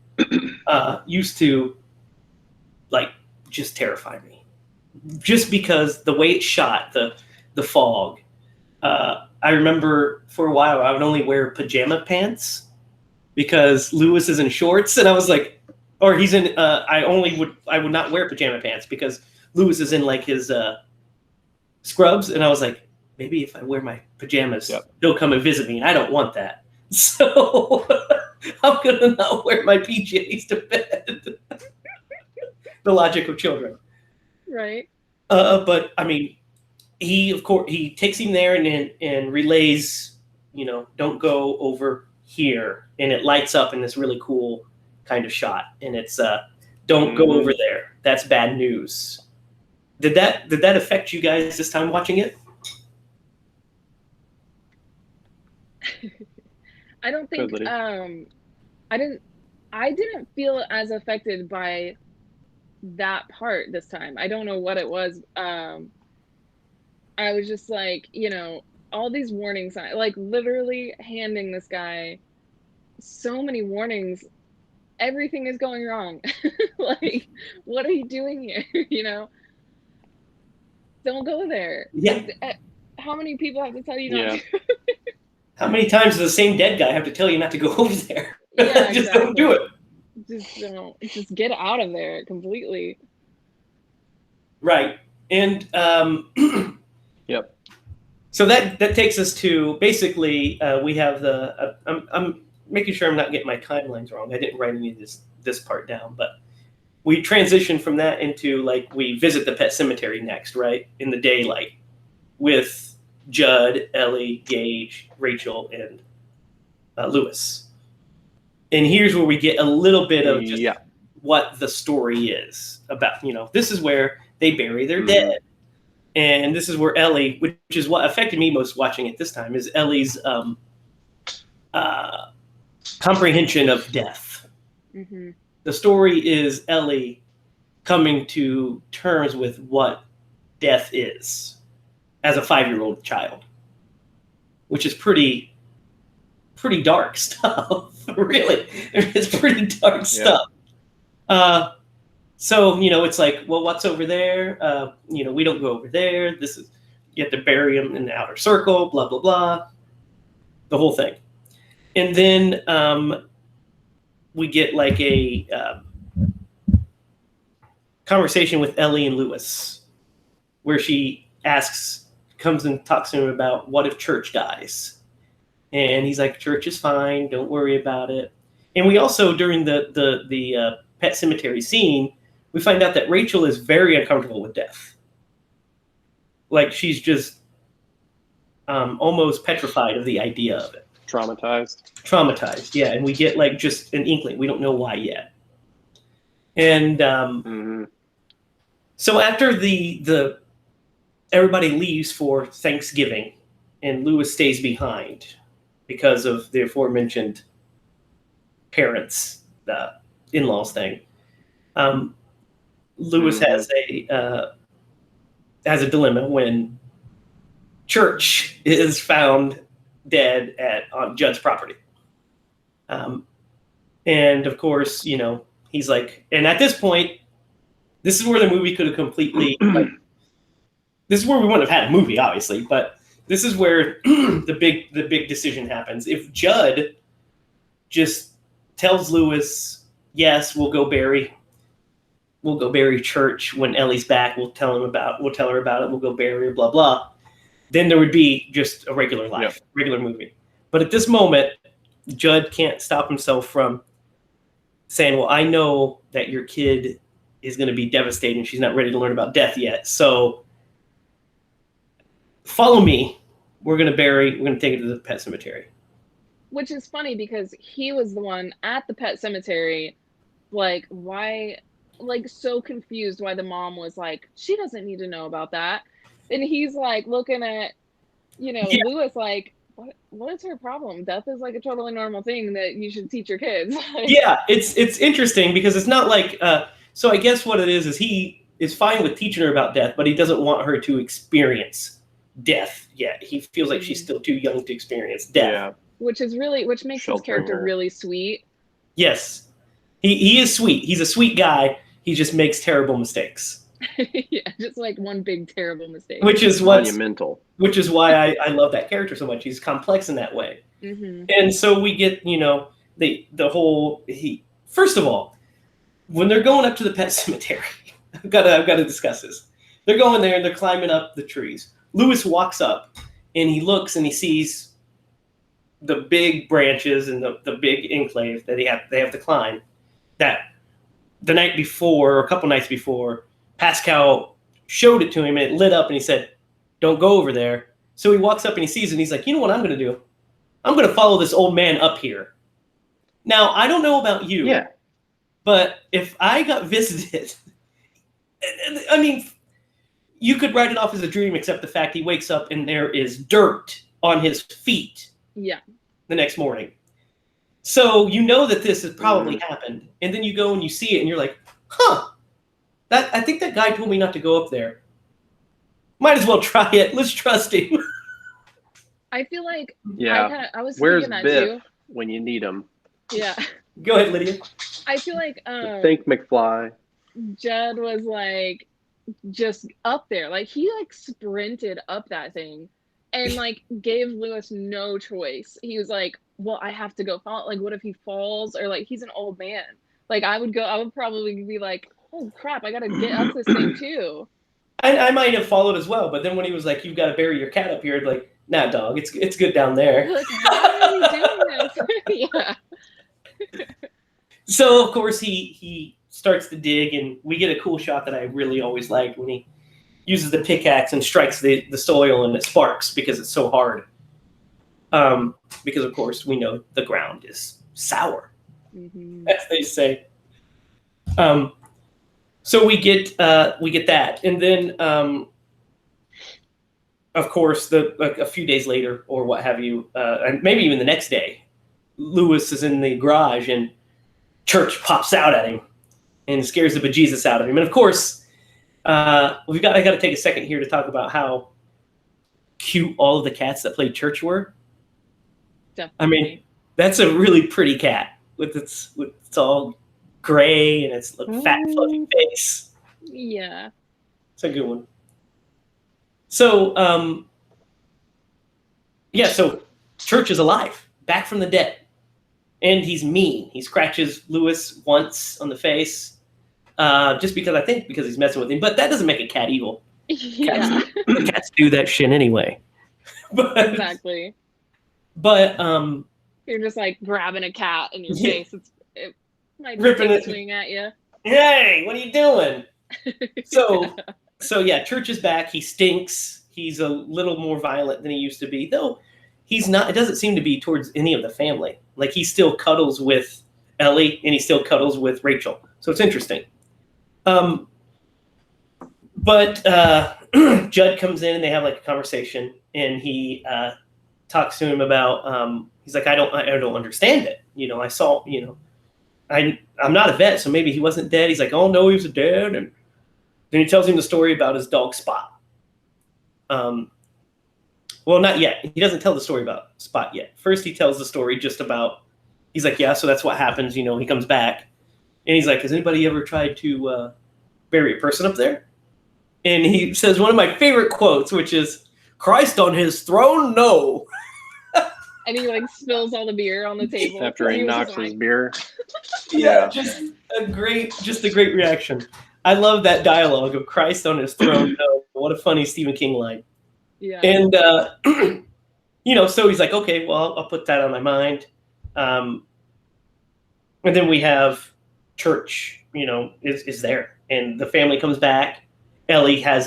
Speaker 1: used to just terrify me, just because the way it's shot, the fog. I remember for a while I would only wear pajama pants because Lewis is in shorts, and I was like, or he's in. I would not wear pajama pants because Lewis is in like his scrubs, and I was like, maybe if I wear my pajamas, he'll come and visit me, and I don't want that. So I'm gonna not wear my PJs to bed. The logic of children,
Speaker 3: right?
Speaker 1: But I mean, he takes him there and relays, don't go over here, and it lights up in this really cool kind of shot, and it's don't go over there. That's bad news. Did that affect you guys this time watching it?
Speaker 3: I don't think I didn't feel as affected by that part this time. I don't know what it was. I was just like, all these warning signs, like literally handing this guy so many warnings. Everything is going wrong. Like, what are you doing here? Don't go there.
Speaker 1: Yeah.
Speaker 3: How many people have to tell you not to?
Speaker 1: How many times does the same dead guy have to tell you not to go over there?
Speaker 3: Yeah,
Speaker 1: Just don't do it.
Speaker 3: Just don't. Just get out of there completely.
Speaker 1: Right. And
Speaker 2: Yep.
Speaker 1: So that takes us to basically we have the I'm making sure I'm not getting my timelines wrong. I didn't write any of this part down, but we transition from that into like we visit the pet cemetery next, right? In the daylight with Judd, Ellie, Gage, Rachel, and Lewis. And here's where we get a little bit of just what the story is about. This is where they bury their dead. And this is where Ellie, which is what affected me most watching it this time, is Ellie's comprehension of death.
Speaker 3: Mm-hmm.
Speaker 1: The story is Ellie coming to terms with what death is as a 5-year-old child, which is pretty dark stuff. Really, it's pretty dark stuff. So, it's like, well, what's over there? We don't go over there. You have to bury him in the outer circle, blah, blah, blah. The whole thing. And then we get like a conversation with Ellie and Lewis where she comes and talks to him about what if Church dies? And he's like, Church is fine. Don't worry about it. And we also, during the pet cemetery scene, we find out that Rachel is very uncomfortable with death. Like she's just almost petrified of the idea of it. Traumatized, yeah. And we get like just an inkling. We don't know why yet. And so after the everybody leaves for Thanksgiving, and Lewis stays behind because of the aforementioned parents, the in-laws thing. Lewis has a dilemma when Church is found dead on Judd's property. And of course, he's like, and at this point, this is where the movie could have completely, this is where we wouldn't have had a movie, obviously, but this is where the big decision happens. If Judd just tells Lewis, yes, we'll go bury Church when Ellie's back. We'll tell her about it. We'll go bury her, blah, blah. Then there would be just a regular life, regular movie. But at this moment, Judd can't stop himself from saying, well, I know that your kid is going to be devastated and she's not ready to learn about death yet. So follow me. We're going to take it to the pet cemetery.
Speaker 3: Which is funny because he was the one at the pet cemetery, like, why, like, so confused why the mom was like, she doesn't need to know about that. And he's like looking at, Lewis like, what is her problem? Death is like a totally normal thing that you should teach your kids.
Speaker 1: Yeah, it's interesting because it's not like, so I guess what it is he is fine with teaching her about death, but he doesn't want her to experience death yet. He feels like she's still too young to experience death. Yeah.
Speaker 3: Which makes his character really sweet.
Speaker 1: Yes. He is sweet. He's a sweet guy. He just makes terrible mistakes.
Speaker 3: Yeah, just like one big terrible mistake.
Speaker 1: Which is
Speaker 2: monumental.
Speaker 1: Which is why I love that character so much. He's complex in that way. Mm-hmm. And so we get, the whole first of all, when they're going up to the pet cemetery, I've got to discuss this. They're going there and they're climbing up the trees. Lewis walks up and he looks and he sees the big branches and the big enclave that they have to climb. That the night before, or a couple nights before, Pascal showed it to him and it lit up and he said, Don't go over there. So he walks up and he sees it and he's like, you know what I'm going to do? I'm going to follow this old man up here. Now, I don't know about you,
Speaker 2: Yeah.
Speaker 1: but if I got visited, I mean, you could write it off as a dream, except the fact he wakes up and there is dirt on his feet
Speaker 3: Yeah.
Speaker 1: the next morning. So you know that this has probably happened. And then you go and you see it and you're like, huh, I think that guy told me not to go up there. Might as well try it. Let's trust him.
Speaker 3: I feel like
Speaker 2: Yeah.
Speaker 3: I was
Speaker 2: Where's
Speaker 3: thinking that
Speaker 2: Biff
Speaker 3: too.
Speaker 2: when you need him?
Speaker 3: Yeah.
Speaker 1: Go ahead, Lydia.
Speaker 3: I feel like
Speaker 2: Think McFly.
Speaker 3: Judd was like just up there. Like he like sprinted up that thing and like gave Lewis no choice. He was like, well, I have to go follow. Like, what if he falls? Or like he's an old man. Like I would probably be like, oh crap, I gotta get up this thing too.
Speaker 1: I might have followed as well, but then when he was like, you've got to bury your cat up here, I'd be like, nah, dog, it's good down there.
Speaker 3: Like, why are we doing this? Yeah.
Speaker 1: So, of course, he starts to dig, and we get a cool shot that I really always liked when he uses the pickaxe and strikes the soil, and it sparks because it's so hard. Because, of course, we know the ground is sour, as they say. So we get that, and then of course a few days later or what have you, and maybe even the next day, Lewis is in the garage and Church pops out at him and scares the bejesus out of him. And of course, I got to take a second here to talk about how cute all of the cats that played Church were.
Speaker 3: Definitely.
Speaker 1: I mean, that's a really pretty cat with its all gray and its fat fluffy face.
Speaker 3: Yeah.
Speaker 1: It's a good one. So so Church is alive, back from the dead, and he's mean. He scratches Lewis once on the face, just because he's messing with him. But that doesn't make a cat evil.
Speaker 3: Yeah.
Speaker 1: Cats do that shit anyway.
Speaker 3: Exactly.
Speaker 1: But
Speaker 3: you're just like grabbing a cat in your
Speaker 1: Yeah.
Speaker 3: face. It might
Speaker 1: Ripping
Speaker 3: take a
Speaker 1: it.
Speaker 3: swing at you.
Speaker 1: hey, what are you doing? So yeah, Church is back. He stinks. He's a little more violent than he used to be, though. He's not. It doesn't seem to be towards any of the family. Like he still cuddles with Ellie, and he still cuddles with Rachel. So it's interesting. But Judd comes in and they have like a conversation, and he talks to him about. He's like, I don't understand it. I saw. I'm not a vet, so maybe he wasn't dead. He's like, oh no, he was dead, and then he tells him the story about his dog Spot. Well, not yet. He doesn't tell the story about Spot yet. First, he tells the story just about. He's like, yeah, so that's what happens. He comes back, and he's like, has anybody ever tried to bury a person up there? And he says one of my favorite quotes, which is, "Christ on his throne, no."
Speaker 3: And he like spills all the beer on the table
Speaker 2: After he
Speaker 3: was
Speaker 2: knocks
Speaker 3: just
Speaker 2: his
Speaker 3: like,
Speaker 2: beer.
Speaker 1: Yeah, just a great reaction. I love that dialogue of Christ on his throne. No, what a funny Stephen King line.
Speaker 3: Yeah.
Speaker 1: And so he's like, okay, well, I'll put that on my mind. And then we have Church, is there, and the family comes back. Ellie has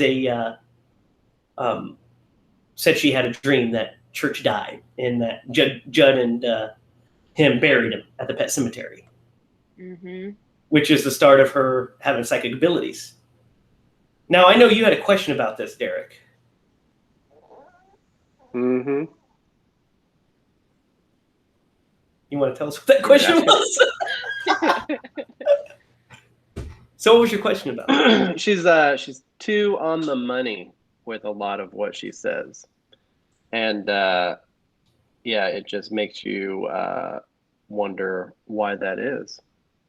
Speaker 1: said she had a dream that Church died, and that Judd and him buried him at the pet cemetery.
Speaker 3: Mm-hmm.
Speaker 1: Which is the start of her having psychic abilities. Now, I know you had a question about this, Derrick.
Speaker 2: Mm-hmm.
Speaker 1: You want to tell us what that question was? So what was your question about?
Speaker 2: She's too on the money with a lot of what she says. And it just makes you wonder why that is.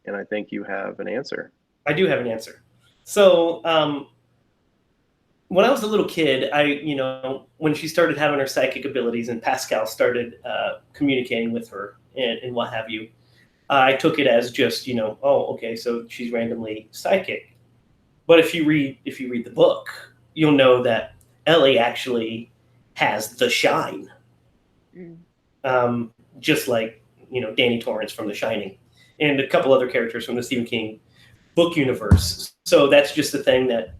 Speaker 2: And I think you have an answer.
Speaker 1: I do have an answer. So when I was a little kid, when she started having her psychic abilities and Pascal started communicating with her and what have you, I took it as just, okay, so she's randomly psychic. But if you read the book, you'll know that Ellie actually has the shine. Just like, Danny Torrance from The Shining and a couple other characters from the Stephen King book universe. So that's just the thing that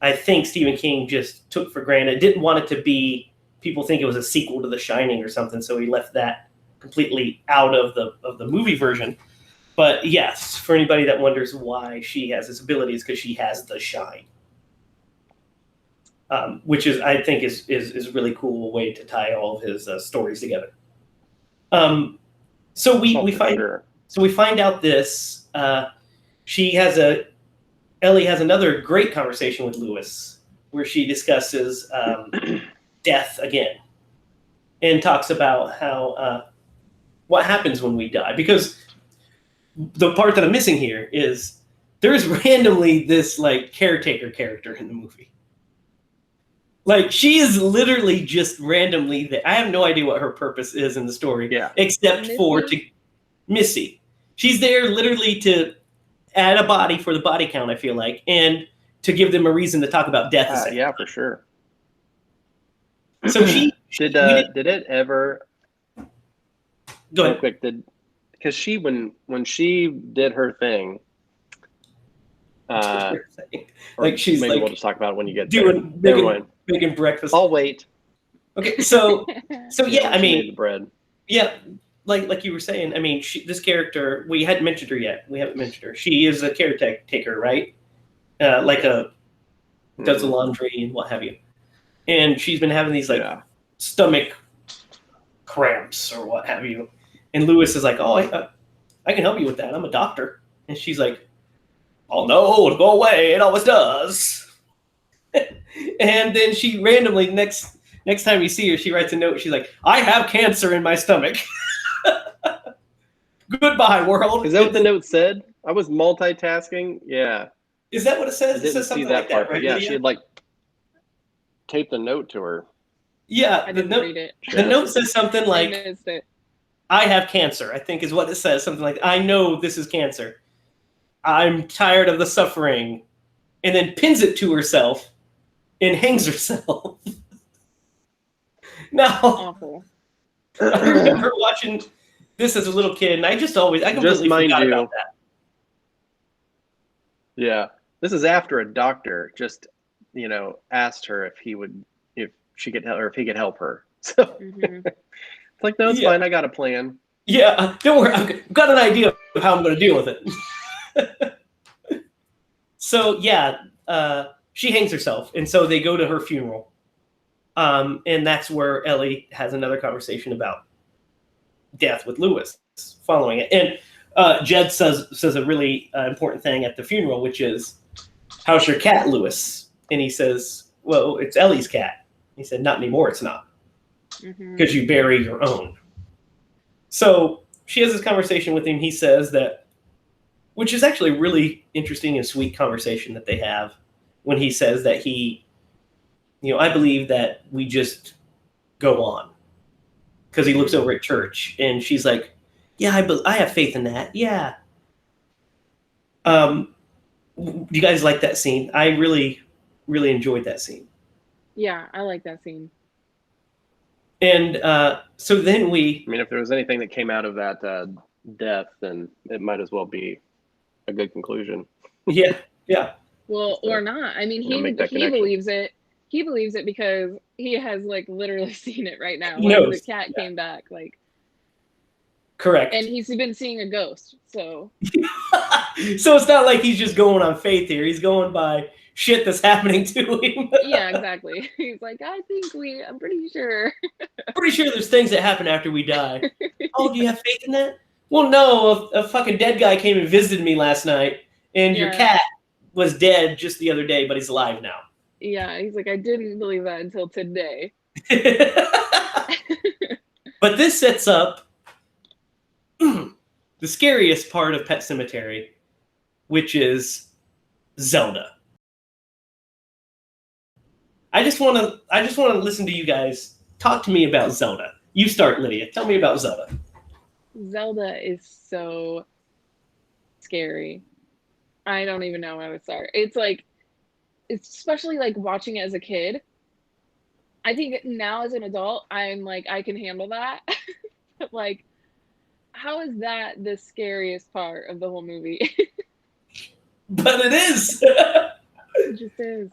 Speaker 1: I think Stephen King just took for granted, didn't want it to be, people think it was a sequel to The Shining or something, so he left that completely out of the movie version. But yes, for anybody that wonders why she has this ability, is because she has the shine. Which is, I think, is a really cool way to tie all of his stories together. So we find out this. Ellie has another great conversation with Lewis, where she discusses death again, and talks about how what happens when we die. Because the part that I'm missing here is there's randomly this like caretaker character in the movie. Like, she is literally just randomly there. I have no idea what her purpose is in the story, except for Missy. She's there literally to add a body for the body count, I feel like, and to give them a reason to talk about death.
Speaker 2: Yeah, for sure.
Speaker 1: So she
Speaker 2: did it ever?
Speaker 1: Go ahead.
Speaker 2: Real quick, because she when she did her thing.
Speaker 1: Like, she's
Speaker 2: maybe
Speaker 1: like,
Speaker 2: we'll just talk about it when you get
Speaker 1: making breakfast.
Speaker 2: I'll wait.
Speaker 1: Okay, so yeah, I mean,
Speaker 2: the bread.
Speaker 1: Yeah, like you were saying, I mean, this character, we hadn't mentioned her yet. We haven't mentioned her. She is a caretaker, right? Does the laundry and what have you. And she's been having these stomach cramps or what have you. And Lewis is like, "Oh, I can help you with that. I'm a doctor." And she's like, "Oh no, it'll go away. It always does." And then she randomly next time you see her, she writes a note. She's like, "I have cancer in my stomach." Goodbye, world.
Speaker 2: Is that what the note said? I was multitasking. Yeah.
Speaker 1: Is that what it says?
Speaker 2: I didn't see that part, right? Yeah, she had like taped a note to her.
Speaker 1: Yeah,
Speaker 3: I didn't read it.
Speaker 1: The note says something like,
Speaker 3: I missed it.
Speaker 1: "I have cancer," I think is what it says. Something like, "I know this is cancer. I'm tired of the suffering," and then pins it to herself and hangs herself. Now,
Speaker 3: awful.
Speaker 1: I remember watching this as a little kid, and I completely forgot about that.
Speaker 2: Yeah, this is after a doctor just, asked her if he could help her. So it's like, no, it's fine. I got a plan.
Speaker 1: Yeah, don't worry. I've got an idea of how I'm going to deal with it. So yeah, she hangs herself, and so they go to her funeral, and that's where Ellie has another conversation about death with Lewis following it. And Judd says a really important thing at the funeral, which is, "How's your cat, Lewis?" And he says, "Well, it's Ellie's cat." He said, "Not anymore, it's not, because you bury your own." So she has this conversation with him. He says that, which is actually a really interesting and sweet conversation that they have, when he says that I believe that we just go on, because he looks over at church, and she's like, "Yeah, I have faith in that." Yeah. Do you guys like that scene? I really, really enjoyed that scene.
Speaker 3: Yeah, I like that scene.
Speaker 1: And so then
Speaker 2: if there was anything that came out of that death, then it might as well be a good conclusion.
Speaker 1: Yeah.
Speaker 3: Well, or not. I mean, he believes it. He believes it because he has like literally seen it right now. The cat came back, like.
Speaker 1: Correct.
Speaker 3: And he's been seeing a ghost, so.
Speaker 1: So it's not like he's just going on faith here. He's going by shit that's happening to him.
Speaker 3: Yeah, exactly. He's like, I'm pretty sure.
Speaker 1: Pretty sure there's things that happen after we die. Oh, do you have faith in that? Well, no, a fucking dead guy came and visited me last night, and your cat was dead just the other day, but he's alive now.
Speaker 3: Yeah, he's like, I didn't believe that until today.
Speaker 1: But this sets up the scariest part of Pet Sematary, which is Zelda. I just want to listen to you guys talk to me about Zelda. You start, Lydia. Tell me about Zelda.
Speaker 3: Zelda is so scary. I don't even know how to start. It's like, especially like watching it as a kid. I think now as an adult, I'm like, I can handle that. Like, how is that the scariest part of the whole movie?
Speaker 1: But it is.
Speaker 3: It just is.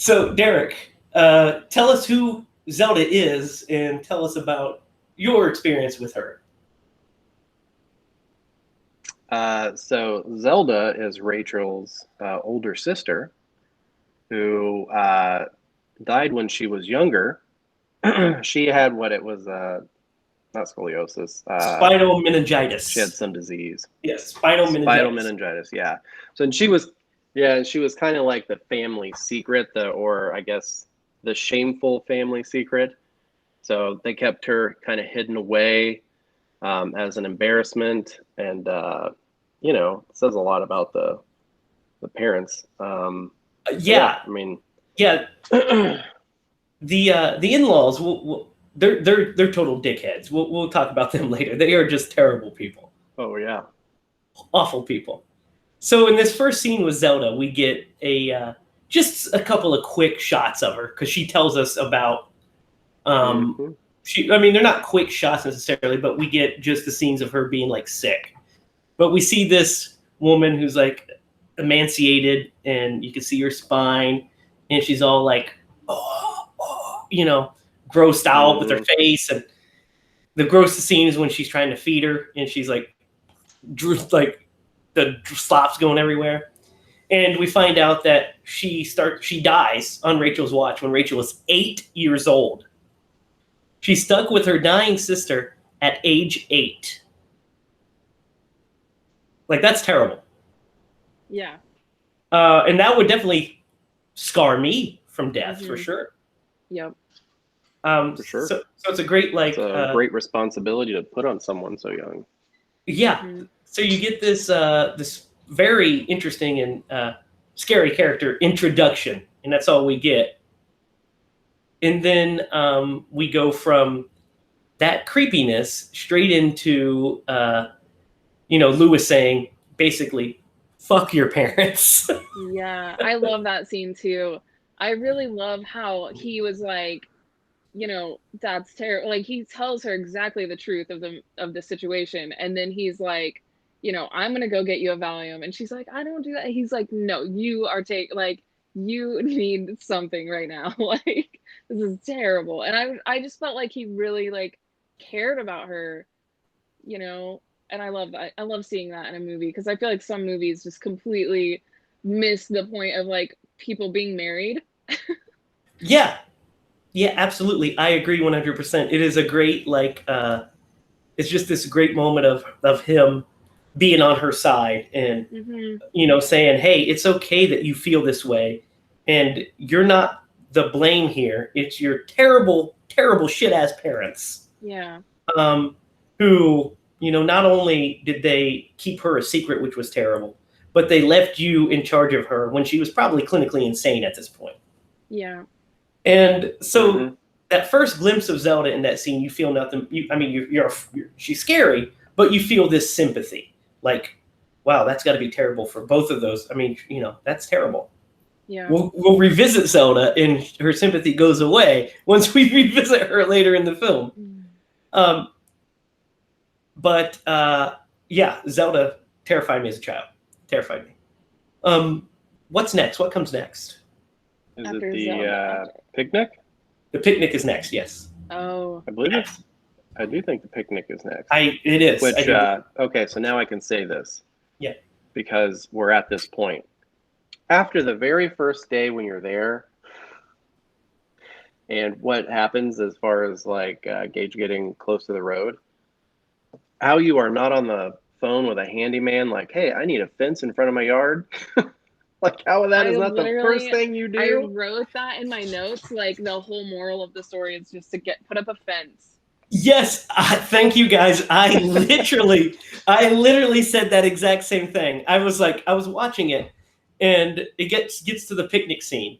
Speaker 1: So, Derrick, tell us who Zelda is and tell us about your experience with her.
Speaker 2: So Zelda is Rachel's older sister who died when she was younger. She had what it was, not scoliosis.
Speaker 1: Spinal meningitis.
Speaker 2: She had some disease.
Speaker 1: Yes, spinal meningitis.
Speaker 2: Spinal meningitis, yeah. So and she was kind of like the family secret, or I guess the shameful family secret. So they kept her kind of hidden away as an embarrassment, and it says a lot about the parents.
Speaker 1: Yeah,
Speaker 2: I mean,
Speaker 1: yeah. The in-laws, they're total dickheads. We'll talk about them later. They are just terrible people.
Speaker 2: oh yeah,
Speaker 1: Awful people. So in this first scene with Zelda, we get just a couple of quick shots of her because she tells us about. They're not quick shots necessarily, but we get just the scenes of her being like sick. But we see this woman who's like emaciated, and you can see her spine, and she's all like, grossed out with her face. And the grossest scene is when she's trying to feed her, and she's like the slops going everywhere. And we find out that she dies on Rachel's watch when Rachel was 8 years old. She stuck with her dying sister at age 8. Like, that's terrible.
Speaker 3: Yeah.
Speaker 1: And that would definitely scar me from death, for sure.
Speaker 3: Yep.
Speaker 2: for sure.
Speaker 1: So it's a great, like...
Speaker 2: It's a great responsibility to put on someone so young.
Speaker 1: Yeah.
Speaker 3: Mm-hmm.
Speaker 1: So you get this this very interesting and scary character introduction, and that's all we get. And then we go from that creepiness straight into, Lewis saying, basically, fuck your parents.
Speaker 3: Yeah, I love that scene too. I really love how he was like, that's terrible. Like, he tells her exactly the truth of the situation, and then he's like, I'm gonna go get you a Valium, and she's like, I don't do that. He's like, no, you are you need something right now. Like, this is terrible. And I just felt like he really like cared about her, and I love that. I love seeing that in a movie, because I feel like some movies just completely miss the point of like people being married.
Speaker 1: Yeah, absolutely. I agree 100%. It is a great, like, it's just this great moment of him being on her side and, saying, hey, it's okay that you feel this way. And you're not the blame here. It's your terrible, terrible shit-ass parents.
Speaker 3: Yeah.
Speaker 1: Who, not only did they keep her a secret, which was terrible, but they left you in charge of her when she was probably clinically insane at this point.
Speaker 3: Yeah.
Speaker 1: And so that first glimpse of Zelda in that scene, you feel nothing. She's scary, but you feel this sympathy. Like, wow, that's got to be terrible for both of those. I mean, that's terrible.
Speaker 3: Yeah.
Speaker 1: We'll revisit Zelda, and her sympathy goes away once we revisit her later in the film. Zelda terrified me as a child. Terrified me. What's next? What comes next?
Speaker 2: Is
Speaker 3: After
Speaker 2: it the
Speaker 3: Zelda.
Speaker 2: picnic?
Speaker 1: The picnic is next, yes.
Speaker 3: Oh.
Speaker 2: I believe it's. I do think the picnic is next.
Speaker 1: It is.
Speaker 2: Which, okay, so now I can say this.
Speaker 1: Yeah.
Speaker 2: Because we're at this point. After the very first day when you're there, and what happens as far as like Gage getting close to the road, how you are not on the phone with a handyman, like, hey, I need a fence in front of my yard. Like, how that is not the first thing you do.
Speaker 3: I wrote that in my notes. Like, the whole moral of the story is just to put up a fence.
Speaker 1: Yes, thank you guys. I literally said that exact same thing. I was watching it, and it gets to the picnic scene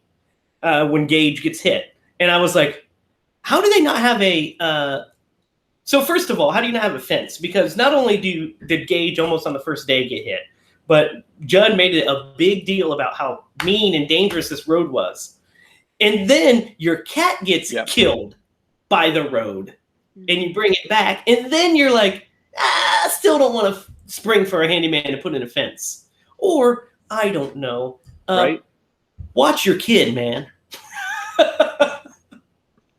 Speaker 1: when Gage gets hit, and I was like, how do they not have a? So first of all, how do you not have a fence? Because not only did Gage almost on the first day get hit, but Judd made it a big deal about how mean and dangerous this road was, and then your cat gets killed by the road. And you bring it back, and then you're like, still don't want to spring for a handyman to put in a fence. Or, I don't know.
Speaker 2: Right?
Speaker 1: Watch your kid, man.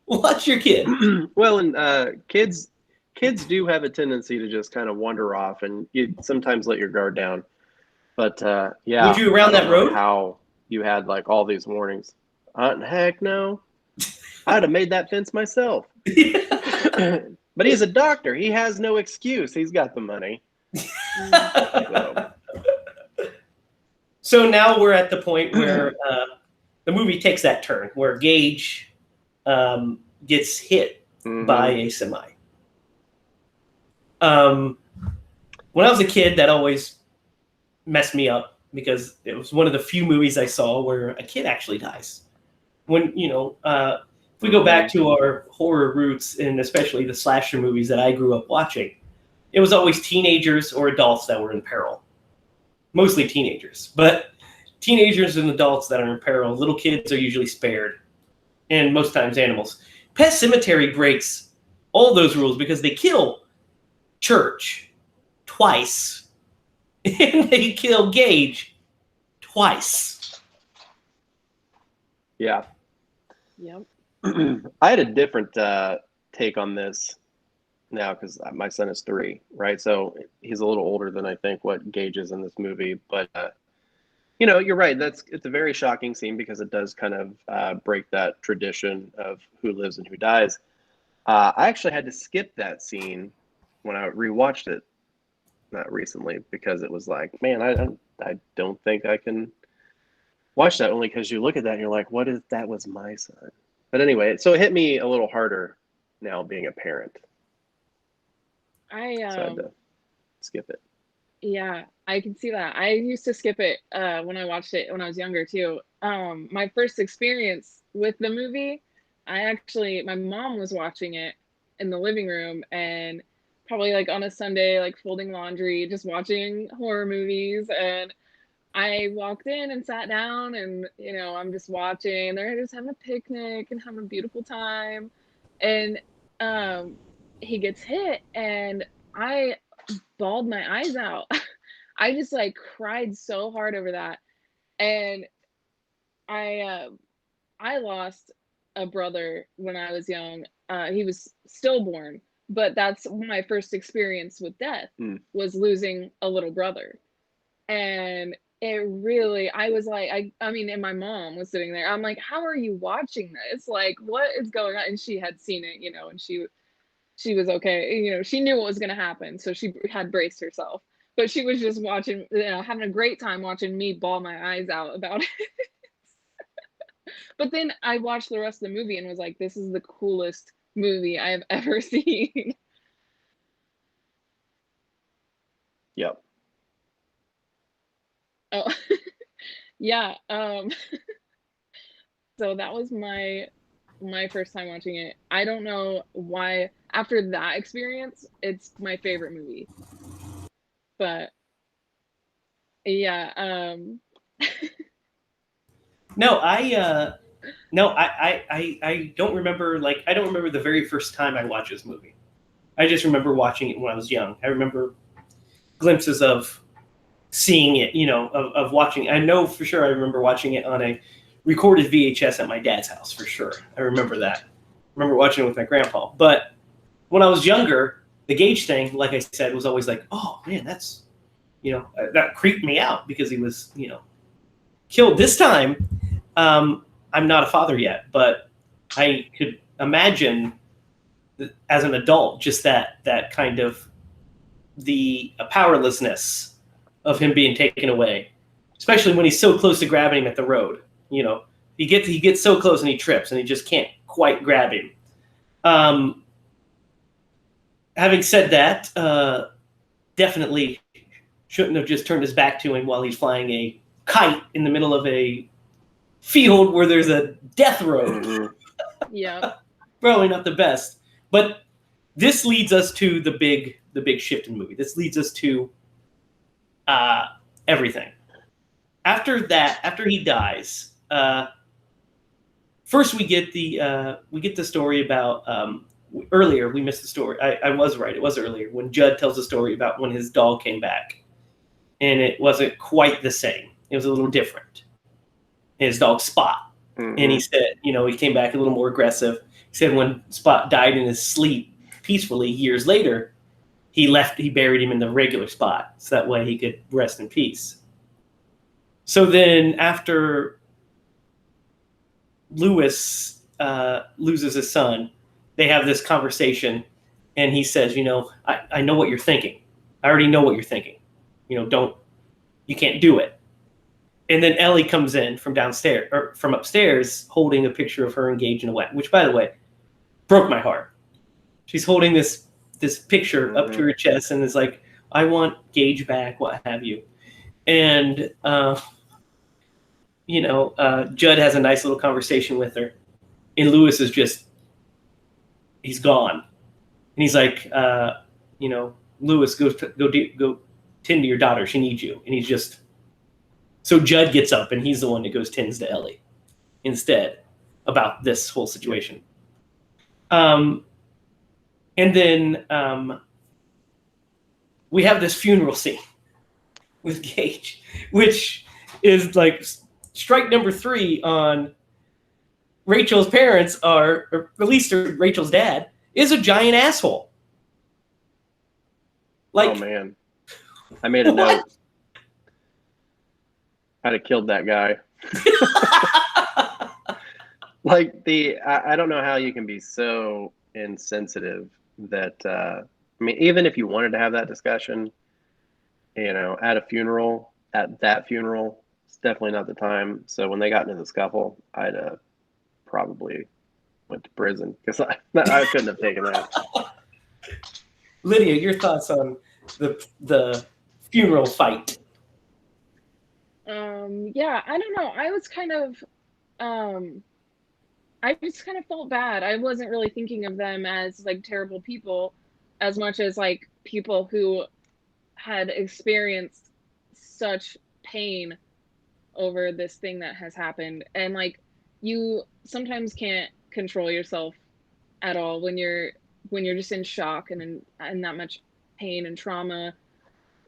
Speaker 1: Watch your kid.
Speaker 2: Well, and kids do have a tendency to just kind of wander off, and you sometimes let your guard down. But yeah,
Speaker 1: Would you around
Speaker 2: I don't
Speaker 1: that
Speaker 2: know
Speaker 1: road?
Speaker 2: how you had like all these warnings? Heck no, I'd have made that fence myself. But he's a doctor. He has no excuse. He's got the money.
Speaker 1: So now we're at the point where the movie takes that turn, where Gage gets hit by a semi. When I was a kid, that always messed me up because it was one of the few movies I saw where a kid actually dies. When, if we go back to our horror roots, and especially the slasher movies that I grew up watching, it was always teenagers or adults that were in peril. Mostly teenagers, but teenagers and adults that are in peril. Little kids are usually spared, and most times animals. Pet Sematary breaks all those rules because they kill Church twice, and they kill Gage twice.
Speaker 2: Yeah.
Speaker 3: Yep.
Speaker 2: I had a different take on this now because my son is 3, right? So he's a little older than I think what Gage is in this movie. But, you're right. It's a very shocking scene because it does kind of break that tradition of who lives and who dies. I actually had to skip that scene when I rewatched it not recently because it was like, man, I don't think I can watch that, only because you look at that and you're like, what if that was my son? But anyway, so it hit me a little harder now being a parent. So I had to skip it.
Speaker 3: Yeah, I can see that. I used to skip it when I watched it when I was younger too. My first experience with the movie, my mom was watching it in the living room, and probably like on a Sunday, like folding laundry, just watching horror movies. And I walked in and sat down, and I'm just watching. They're just having a picnic and having a beautiful time. And he gets hit, and I bawled my eyes out. I just like cried so hard over that. And I lost a brother when I was young. He was stillborn, but that's my first experience with death was losing a little brother. And it really, I was like, I mean, and my mom was sitting there. I'm like, how are you watching this? Like, what is going on? And she had seen it, and she was okay. She knew what was going to happen, so she had braced herself. But she was just watching, having a great time watching me bawl my eyes out about it. But then I watched the rest of the movie and was like, this is the coolest movie I have ever seen.
Speaker 2: Yep.
Speaker 3: Oh, yeah. So that was my first time watching it. I don't know why after that experience, it's my favorite movie. But yeah,
Speaker 1: No, I don't remember. Like, I don't remember the very first time I watched this movie. I just remember watching it when I was young. I remember glimpses of seeing it, of watching. I know for sure I remember watching it on a recorded VHS at my dad's house for sure. I remember that. I remember watching it with my grandpa. But when I was younger, the Gage thing, like I said, was always like, oh man, that's, that creeped me out because he was, killed. This time, I'm not a father yet, but I could imagine as an adult, just that kind of the powerlessness of him being taken away, especially when he's so close to grabbing him at the road. He gets so close and he trips and he just can't quite grab him. Having said that, definitely shouldn't have just turned his back to him while he's flying a kite in the middle of a field where there's a death road.
Speaker 3: yeah.
Speaker 1: Probably not the best. But this leads us to the big shift in the movie. This leads us to everything. After he dies, first we get the story about earlier. We missed the story. I was right. It was earlier when Judd tells the story about when his dog came back, and it wasn't quite the same. It was a little different. His dog Spot.
Speaker 2: Mhm.
Speaker 1: And he said, he came back a little more aggressive. He said when Spot died in his sleep peacefully years later, he buried him in the regular spot so that way he could rest in peace. So then after Lewis loses his son, they have this conversation, and he says, I know what you're thinking. I already know what you're thinking. You can't do it. And then Ellie comes in from downstairs or from upstairs holding a picture of her engaged in a wedding, which, by the way, broke my heart. She's holding this picture up to her chest and is like, I want Gage back, what have you. And, Judd has a nice little conversation with her. And Lewis is he's gone. And he's like, Lewis, go tend to your daughter. She needs you. And he's just... So Judd gets up, and he's the one that goes tends to Ellie instead about this whole situation. And then we have this funeral scene with Gage, which is like strike number 3 on Rachel's parents or at least Rachel's dad, is a giant asshole.
Speaker 2: Oh, man. I made a note. I'd have killed that guy. I don't know how you can be so insensitive that, even if you wanted to have that discussion, at that funeral, it's definitely not the time. So when they got into the scuffle, I'd probably went to prison because I couldn't have taken that.
Speaker 1: Lydia, your thoughts on the funeral fight?
Speaker 3: Yeah, I don't know. I was kind of, I just kind of felt bad. I wasn't really thinking of them as like terrible people as much as like people who had experienced such pain over this thing that has happened. And like, you sometimes can't control yourself at all when you're just in shock and in that much pain and trauma.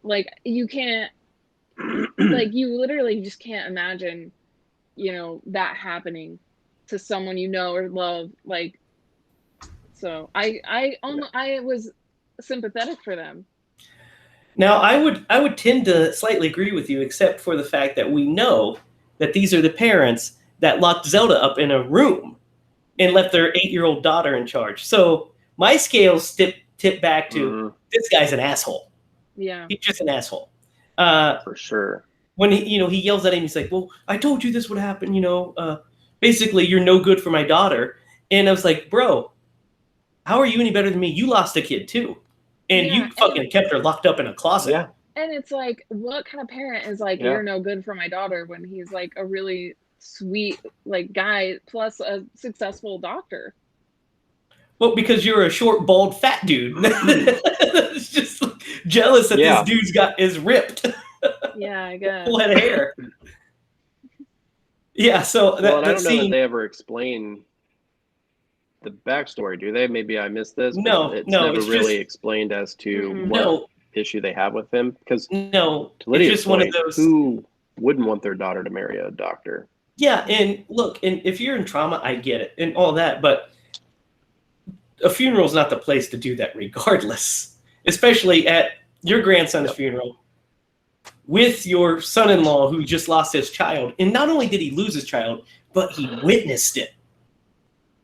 Speaker 3: Like, you can't, like, you literally just can't imagine, that happening to someone or love. Like, so I was sympathetic for them.
Speaker 1: Now, I would tend to slightly agree with you, except for the fact that we know that these are the parents that locked Zelda up in a room and left their 8-year-old daughter in charge. So my scales tip back to this guy's an asshole.
Speaker 3: Yeah,
Speaker 1: he's just an asshole.
Speaker 2: For sure.
Speaker 1: When he yells at him, he's like, "Well, I told you this would happen. Basically, you're no good for my daughter." And I was like, "Bro, how are you any better than me? You lost a kid too, and you fucking kept her locked up in a closet."
Speaker 2: Yeah.
Speaker 3: And it's like, what kind of parent is like, you're no good for my daughter when he's like a really sweet like guy plus a successful doctor?
Speaker 1: Well, because you're a short, bald, fat dude. It's just jealous that this dude's is ripped.
Speaker 3: Yeah, I guess.
Speaker 1: Full head of hair. Yeah, so
Speaker 2: I don't know that they ever explain the backstory, do they? Maybe I missed this.
Speaker 1: No,
Speaker 2: it's
Speaker 1: no,
Speaker 2: never
Speaker 1: it's
Speaker 2: really
Speaker 1: just
Speaker 2: explained as to what issue they have with him. Because
Speaker 1: no,
Speaker 2: to Lydia's
Speaker 1: it's just
Speaker 2: point,
Speaker 1: one of those.
Speaker 2: Who wouldn't want their daughter to marry a doctor?
Speaker 1: Yeah, and look, and if you're in trauma, I get it and all that, but a funeral is not the place to do that, regardless. Especially at your grandson's funeral with your son-in-law who just lost his child. And not only did he lose his child, but he witnessed it.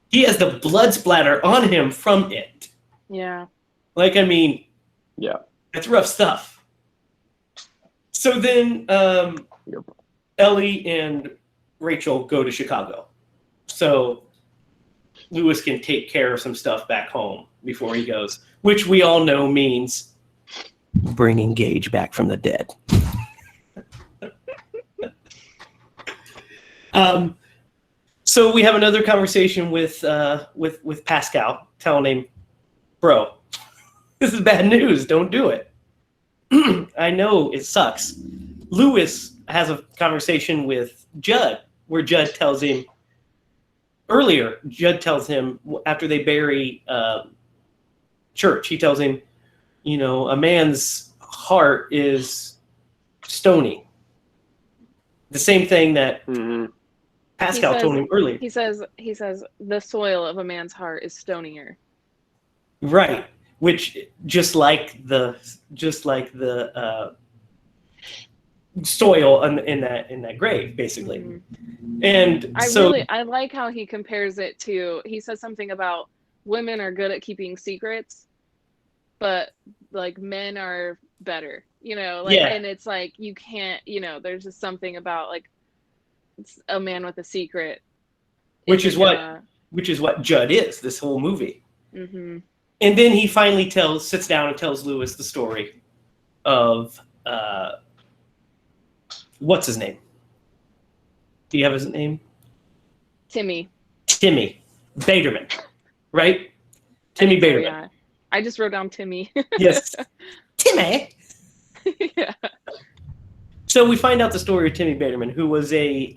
Speaker 1: He has the blood splatter on him from it.
Speaker 3: Yeah.
Speaker 1: Like, I mean,
Speaker 2: yeah,
Speaker 1: that's rough stuff. So then Ellie and Rachel go to Chicago. So Lewis can take care of some stuff back home before he goes, which we all know means bringing Gage back from the dead. So we have another conversation with Pascal, telling him, "Bro, this is bad news. Don't do it." I know it sucks. Lewis has a conversation with Judd, where Judd tells him after they bury Church, he tells him, a man's heart is stony. The same thing that Pascal told him earlier.
Speaker 3: He says the soil of a man's heart is stonier.
Speaker 1: Right. Which just like the soil in that grave, basically.
Speaker 3: Mm-hmm.
Speaker 1: And
Speaker 3: I like how he compares it to, he says something about women are good at keeping secrets, but like men are better, like,
Speaker 1: yeah.
Speaker 3: and it's like, you can't, there's just something about like a man with a secret.
Speaker 1: Which is what Judd is, this whole movie.
Speaker 3: Mm-hmm.
Speaker 1: And then he finally sits down and tells Lewis the story of, what's his name? Do you have his name?
Speaker 3: Timmy
Speaker 1: Baderman, right? Timmy Baderman.
Speaker 3: Yeah. I just wrote down Timmy.
Speaker 1: Yes. Timmy.
Speaker 3: Yeah.
Speaker 1: So we find out the story of Timmy Baderman, who was a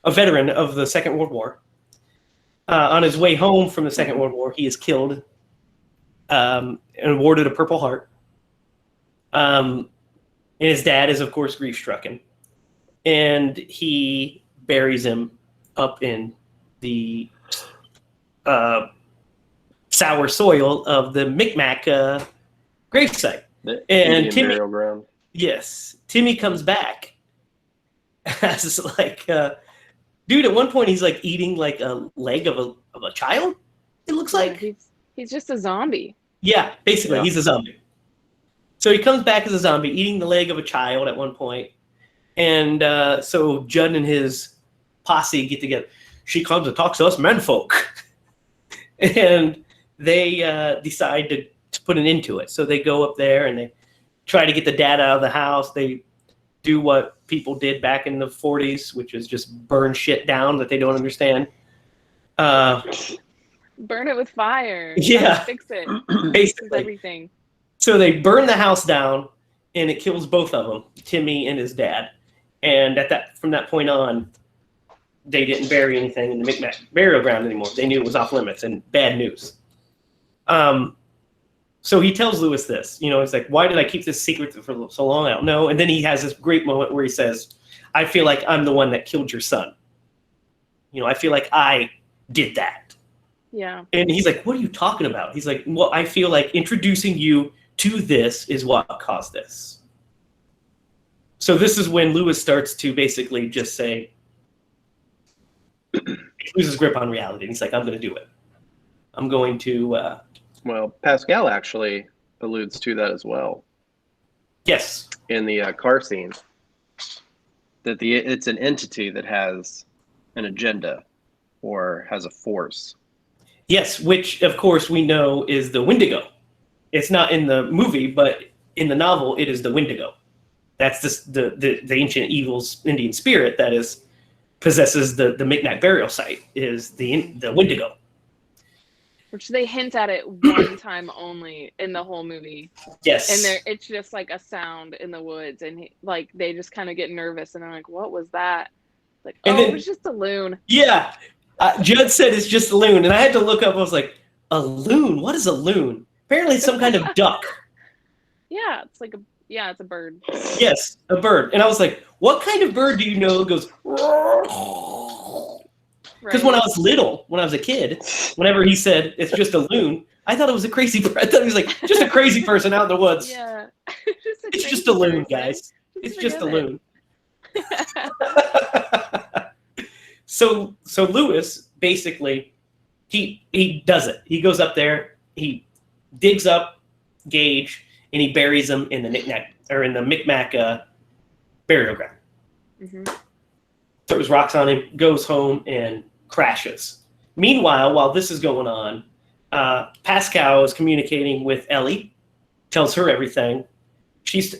Speaker 1: veteran of the Second World War. On his way home from the Second World War, he is killed and awarded a Purple Heart. And his dad is, of course, grief-stricken. And he buries him up in the sour soil of the Micmac gravesite.
Speaker 2: And Timmy, burial ground.
Speaker 1: Yes, Timmy comes back as like, dude. At one point, he's like eating like a leg of a child. It looks like
Speaker 3: he's just a zombie.
Speaker 1: Yeah, basically, he's a zombie. So he comes back as a zombie, eating the leg of a child at one point. And so Judd and his posse get together. She comes and talks to us menfolk. And they decide to put an end to it. So they go up there and they try to get the dad out of the house. They do what people did back in the 40s, which is just burn shit down that they don't understand.
Speaker 3: Burn it with fire.
Speaker 1: Yeah.
Speaker 3: Fix it.
Speaker 1: Basically.
Speaker 3: Everything.
Speaker 1: So they burn the house down, and it kills both of them, Timmy and his dad. And from that point on, they didn't bury anything in the Micmac burial ground anymore. They knew it was off limits and bad news. So he tells Lewis this. He's like, why did I keep this secret for so long? I don't know. And then he has this great moment where he says, I feel like I'm the one that killed your son. I feel like I did that.
Speaker 3: Yeah.
Speaker 1: And he's like, what are you talking about? He's like, well, I feel like introducing you to this is what caused this. So this is when Lewis starts to basically just say, he loses grip on reality. And he's like, I'm going to do it. I'm going to...
Speaker 2: Well, Pascal actually alludes to that as well.
Speaker 1: Yes.
Speaker 2: In the car scene. That it's an entity that has an agenda or has a force. Yes,
Speaker 1: which, of course, we know is the Wendigo. It's not in the movie, but in the novel, it is the Wendigo. That's the ancient evil's Indian spirit that possesses the Micmac burial site, is the Wendigo.
Speaker 3: Which they hint at it one time only in the whole movie.
Speaker 1: Yes.
Speaker 3: And it's just like a sound in the woods, and they just kind of get nervous, and they're like, what was that? Like, it was just a loon.
Speaker 1: Yeah. Judd said it's just a loon, and I had to look up. I was like, a loon? What is a loon? Apparently it's some kind of duck.
Speaker 3: Yeah, it's like it's a bird.
Speaker 1: Yes, a bird. And I was like, what kind of bird do you know that goes... Because when I was little, when I was a kid, whenever he said it's just a loon, I thought it was a crazy bird. I thought he was like, just a crazy person out in the woods.
Speaker 3: Yeah.
Speaker 1: It's just a loon, guys. It's just a loon. So Lewis, basically, he does it. He goes up there, he digs up Gage, and he buries him in the Micmac burial ground.
Speaker 3: Mm-hmm.
Speaker 1: Throws rocks on him, goes home, and crashes. Meanwhile, while this is going on, Pascal is communicating with Ellie, tells her everything.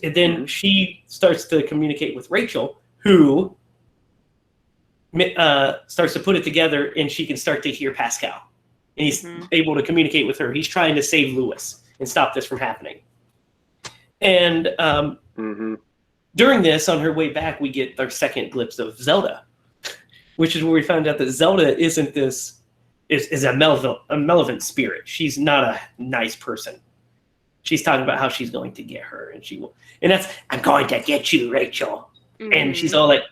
Speaker 1: Then she starts to communicate with Rachel, who starts to put it together, and she can start to hear Pascal. And he's able to communicate with her. He's trying to save Lewis and stop this from happening. And during this, on her way back, we get our second glimpse of Zelda, which is where we found out that Zelda is a malevolent spirit. She's not a nice person. She's talking about how she's going to get her, and I'm going to get you, Rachel. And she's all like,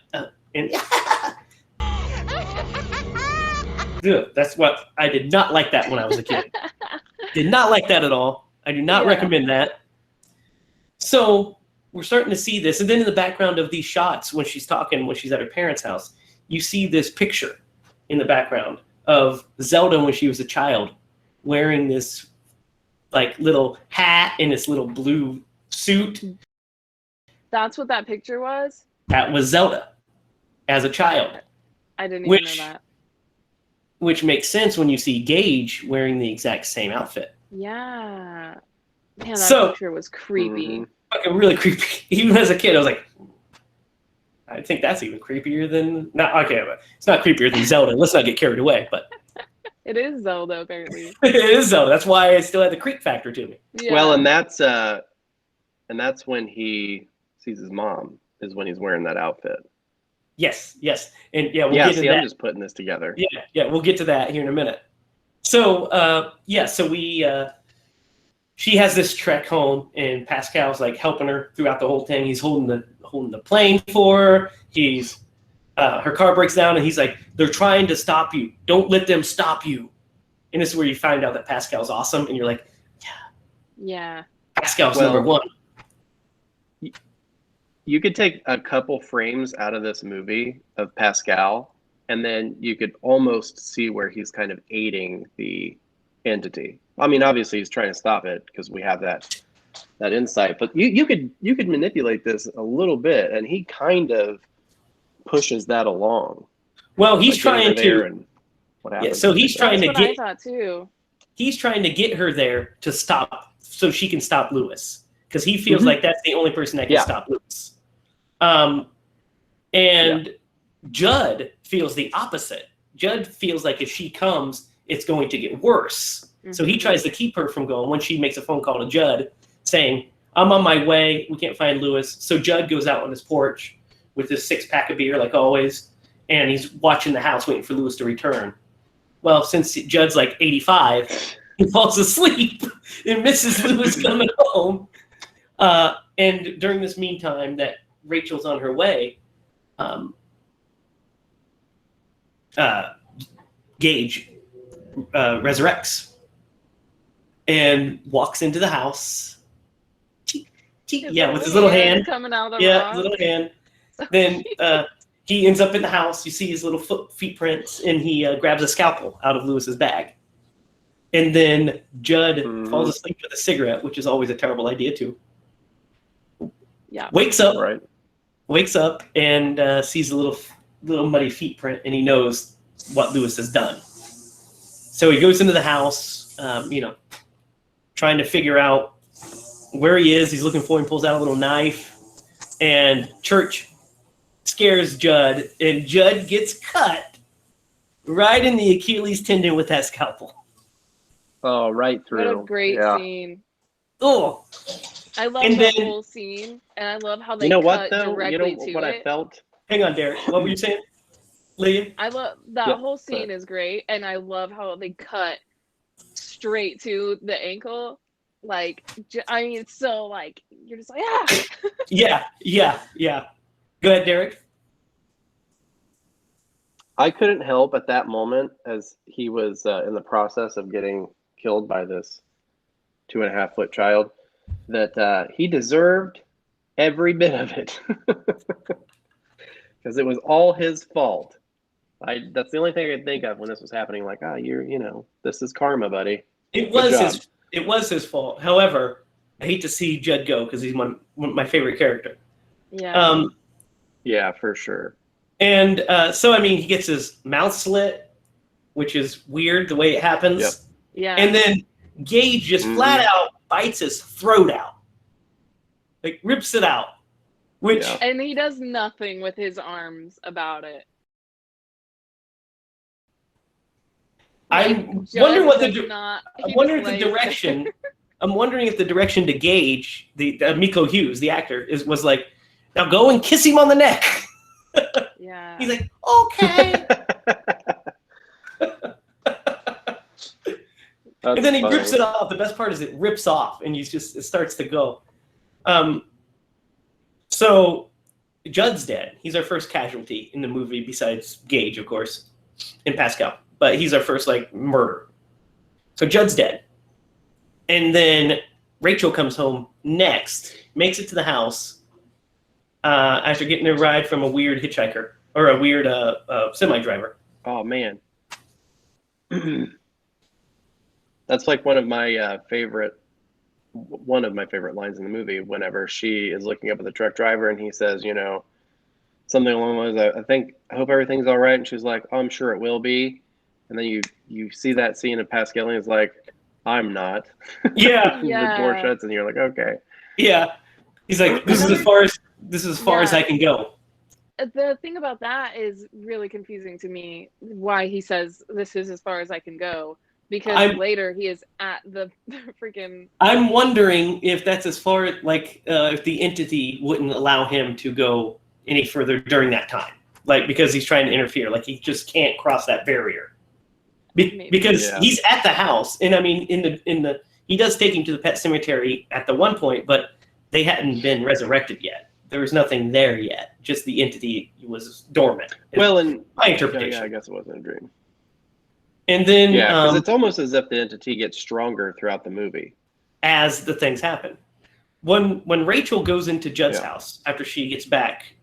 Speaker 1: That's what I did not like that when I was a kid. Did not like that at all. I do not recommend that. So we're starting to see this. And then in the background of these shots, when she's talking, when she's at her parents' house, you see this picture in the background of Zelda when she was a child wearing this like little hat and this little blue suit.
Speaker 3: That's what that picture was?
Speaker 1: That was Zelda as a child.
Speaker 3: I didn't even know that.
Speaker 1: Which makes sense when you see Gage wearing the exact same outfit.
Speaker 3: Yeah. Man, that picture was creepy.
Speaker 1: Fucking really creepy. Even as a kid, I was like, I think that's even creepier than... but it's not creepier than Zelda. Let's not get carried away, but...
Speaker 3: It is Zelda, apparently.
Speaker 1: It is Zelda. That's why it still had the creep factor to me.
Speaker 3: Yeah.
Speaker 2: Well, and that's when he sees his mom, is when he's wearing that outfit.
Speaker 1: Yes. And we'll get to that.
Speaker 2: I'm just putting this together.
Speaker 1: Yeah, we'll get to that here in a minute. So, she has this trek home, and Pascal's like helping her throughout the whole thing. He's holding the plane for her. Her car breaks down, and he's like, "They're trying to stop you. Don't let them stop you." And this is where you find out that Pascal's awesome, and you're like,
Speaker 3: "Yeah,
Speaker 1: Pascal's number one."
Speaker 2: You could take a couple frames out of this movie of Pascal, and then you could almost see where he's kind of aiding the entity. I mean, obviously he's trying to stop it because we have that insight, but you could manipulate this a little bit, and he kind of pushes that along.
Speaker 1: Well, he's trying to.
Speaker 2: And what happens?
Speaker 1: Yeah, so he's trying to get.
Speaker 3: I thought too. He's
Speaker 1: trying to get her there to stop, so she can stop Lewis, because he feels like that's the only person that can stop Lewis. Judd feels the opposite. Judd feels like if she comes, it's going to get worse. Mm-hmm. So he tries to keep her from going when she makes a phone call to Judd saying, "I'm on my way. We can't find Lewis." So Judd goes out on his porch with his 6-pack of beer, like always, and he's watching the house waiting for Lewis to return. Well, since Judd's like 85, he falls asleep and misses Lewis coming home. And during this meantime that Rachel's on her way, Gage resurrects and walks into the house. With his little hand
Speaker 3: coming out of the rock.
Speaker 1: His little hand. Then he ends up in the house. You see his little feet prints, and he grabs a scalpel out of Lewis's bag. And then Judd falls asleep with a cigarette, which is always a terrible idea too.
Speaker 3: Yeah.
Speaker 1: Wakes up and sees a little muddy feet print, and he knows what Lewis has done. So he goes into the house, trying to figure out where he is. He's looking for him, pulls out a little knife, and Church scares Judd, and Judd gets cut right in the Achilles tendon with that scalpel.
Speaker 2: Oh, right through.
Speaker 3: What a great scene.
Speaker 1: Oh.
Speaker 3: I love that whole scene, and I love how they cut directly to it.
Speaker 2: I felt?
Speaker 1: Hang on, Derrick. What were you saying, Lydia?
Speaker 3: I love that whole scene is great, and I love how they cut straight to the ankle. Like, it's so like you're just like
Speaker 1: Yeah. Go ahead, Derrick.
Speaker 2: I couldn't help at that moment, as he was in the process of getting killed by this 2.5-foot child, that he deserved every bit of it, because it was all his fault. That's the only thing I could think of when this was happening. Like, this is karma, buddy.
Speaker 1: It was his fault. However, I hate to see Judd go because he's my favorite character.
Speaker 3: Yeah.
Speaker 2: Yeah, for sure.
Speaker 1: And he gets his mouth slit, which is weird the way it happens.
Speaker 2: Yep.
Speaker 3: Yeah.
Speaker 1: And then Gage just flat out bites his throat out, like rips it out.
Speaker 3: And he does nothing with his arms about it.
Speaker 1: I'm wondering if the direction to Gage, the Miko Hughes, the actor, was like, now go and kiss him on the neck.
Speaker 3: Yeah.
Speaker 1: He's like, okay. And then he rips it off. The best part is it rips off, and it starts to go. So Judd's dead. He's our first casualty in the movie, besides Gage, of course, and Pascal. but he's our first like murder. So Judd's dead. And then Rachel comes home next, makes it to the house after getting a ride from a weird hitchhiker or a weird semi driver.
Speaker 2: Oh man, that's like one of my favorite lines in the movie. Whenever she is looking up at the truck driver and he says, you know, something along those lines, I hope everything's all right. And she's like, oh, I'm sure it will be. And then you see that scene of Pascal and it's like, I'm not.
Speaker 1: Yeah.
Speaker 2: The door shuts and you're like, okay.
Speaker 1: Yeah. He's like, this is as far as I can go.
Speaker 3: The thing about that is really confusing to me, why he says this is as far as I can go, because later he is at the freaking...
Speaker 1: I'm wondering if that's as far, like, if the entity wouldn't allow him to go any further during that time. Like, because he's trying to interfere. Like, he just can't cross that barrier. Because he's at the house. And, I mean, he does take him to the pet cemetery at the one point, but they hadn't been resurrected yet. There was nothing there yet. Just the entity was dormant.
Speaker 2: Well, and
Speaker 1: my interpretation.
Speaker 2: Yeah, I guess it wasn't a dream.
Speaker 1: And then,
Speaker 2: because it's almost as if the entity gets stronger throughout the movie
Speaker 1: as the things happen. When Rachel goes into Judd's house after she gets back,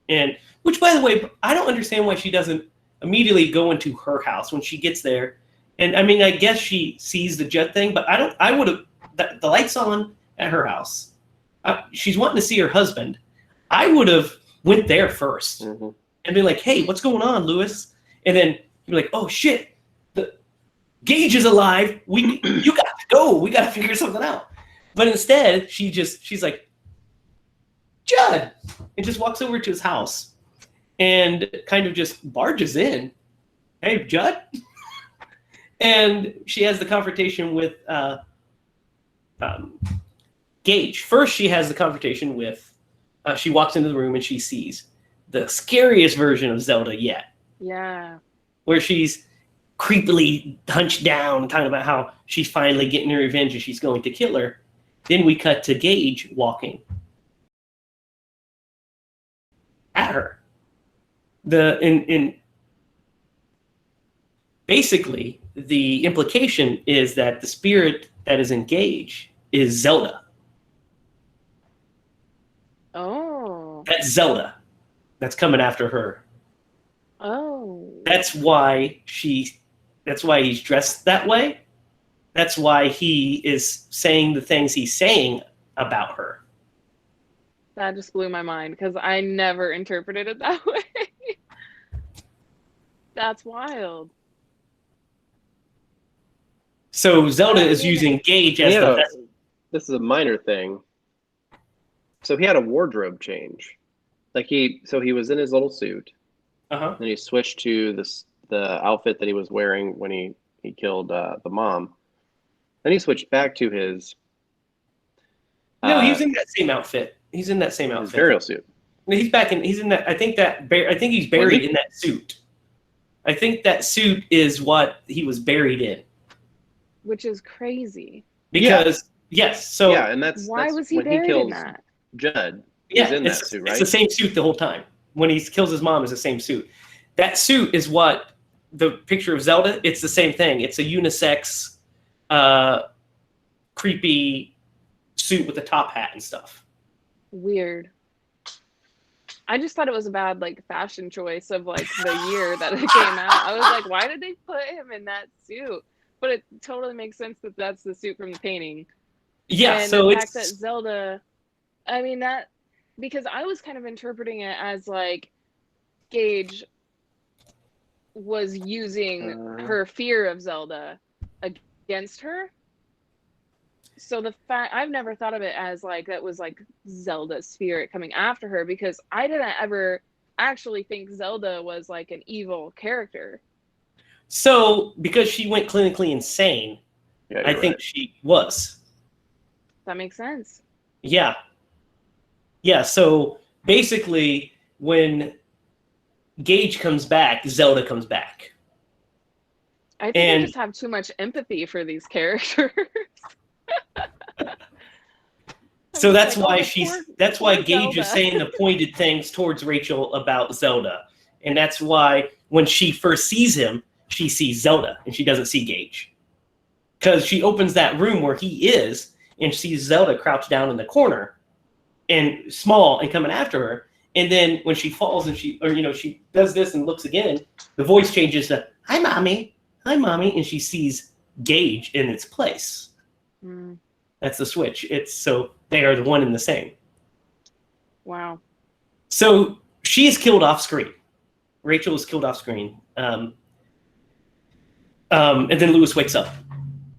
Speaker 1: and which, by the way, I don't understand why she doesn't immediately go into her house when she gets there. And I mean, I guess she sees the Judd thing, but I would have the lights on at her house. She's wanting to see her husband. I would have went there first and been like, "Hey, what's going on, Lewis?" And then you'd be like, "Oh shit, the Gage is alive. You got to go. We got to figure something out." But instead, she's like, "Judd," and just walks over to his house and kind of just barges in. "Hey, Judd," and she has the confrontation with Gage. First, she has the confrontation with. She walks into the room and she sees the scariest version of Zelda yet.
Speaker 3: Yeah.
Speaker 1: Where she's creepily hunched down, talking about how she's finally getting her revenge and she's going to kill her. Then we cut to Gage walking at her. Basically, the implication is that the spirit that is in Gage is Zelda.
Speaker 3: Oh.
Speaker 1: That's Zelda. That's coming after her.
Speaker 3: Oh.
Speaker 1: That's why he's dressed that way. That's why he is saying the things he's saying about her.
Speaker 3: That just blew my mind because I never interpreted it that way. That's wild.
Speaker 1: So Zelda is using Gage as
Speaker 2: this is a minor thing. So he had a wardrobe change. Like he was in his little suit.
Speaker 1: Uh-huh.
Speaker 2: Then he switched to the outfit that he was wearing when he killed the mom. Then he switched back to his.
Speaker 1: No, he's in that same outfit. He's in that same outfit.
Speaker 2: His burial suit.
Speaker 1: He's back in. He's in that. I think he's buried in that suit. I think that suit is what he was buried in.
Speaker 3: Which is crazy.
Speaker 1: Because yes, so
Speaker 2: and
Speaker 3: why was he
Speaker 2: when
Speaker 3: buried
Speaker 2: he kills
Speaker 3: in that?
Speaker 2: Judd.
Speaker 1: Yeah,
Speaker 2: he's in that suit, right?
Speaker 1: It's the same suit the whole time. When he kills his mom, it's the same suit. That suit is what the picture of Zelda. It's the same thing. It's a unisex, creepy suit with a top hat and stuff.
Speaker 3: Weird. I just thought it was a bad fashion choice of the year that it came out. I was like, why did they put him in that suit? But it totally makes sense that that's the suit from the painting.
Speaker 1: Yeah,
Speaker 3: and
Speaker 1: so
Speaker 3: the fact that Zelda, I mean that because I was kind of interpreting it as Gage was using her fear of Zelda against her. So the fact I've never thought of it as that was Zelda's spirit coming after her because I didn't ever actually think Zelda was an evil character.
Speaker 1: So because she went clinically insane, I think she was.
Speaker 3: That makes sense.
Speaker 1: Yeah. Yeah, so basically when Gage comes back, Zelda comes back.
Speaker 3: I think I just have too much empathy for these characters.
Speaker 1: So that's why Gage is saying the pointed things towards Rachel about Zelda. And that's why when she first sees him, she sees Zelda and she doesn't see Gage. Because she opens that room where he is and sees Zelda crouched down in the corner and small and coming after her. And then when she falls and she does this and looks again, the voice changes to, "Hi, Mommy. Hi, Mommy." And she sees Gage in its place.
Speaker 3: Mm.
Speaker 1: That's the switch. It's so they are the one and the same.
Speaker 3: Wow.
Speaker 1: So she is killed off screen. Rachel is killed off screen. And then Lewis wakes up.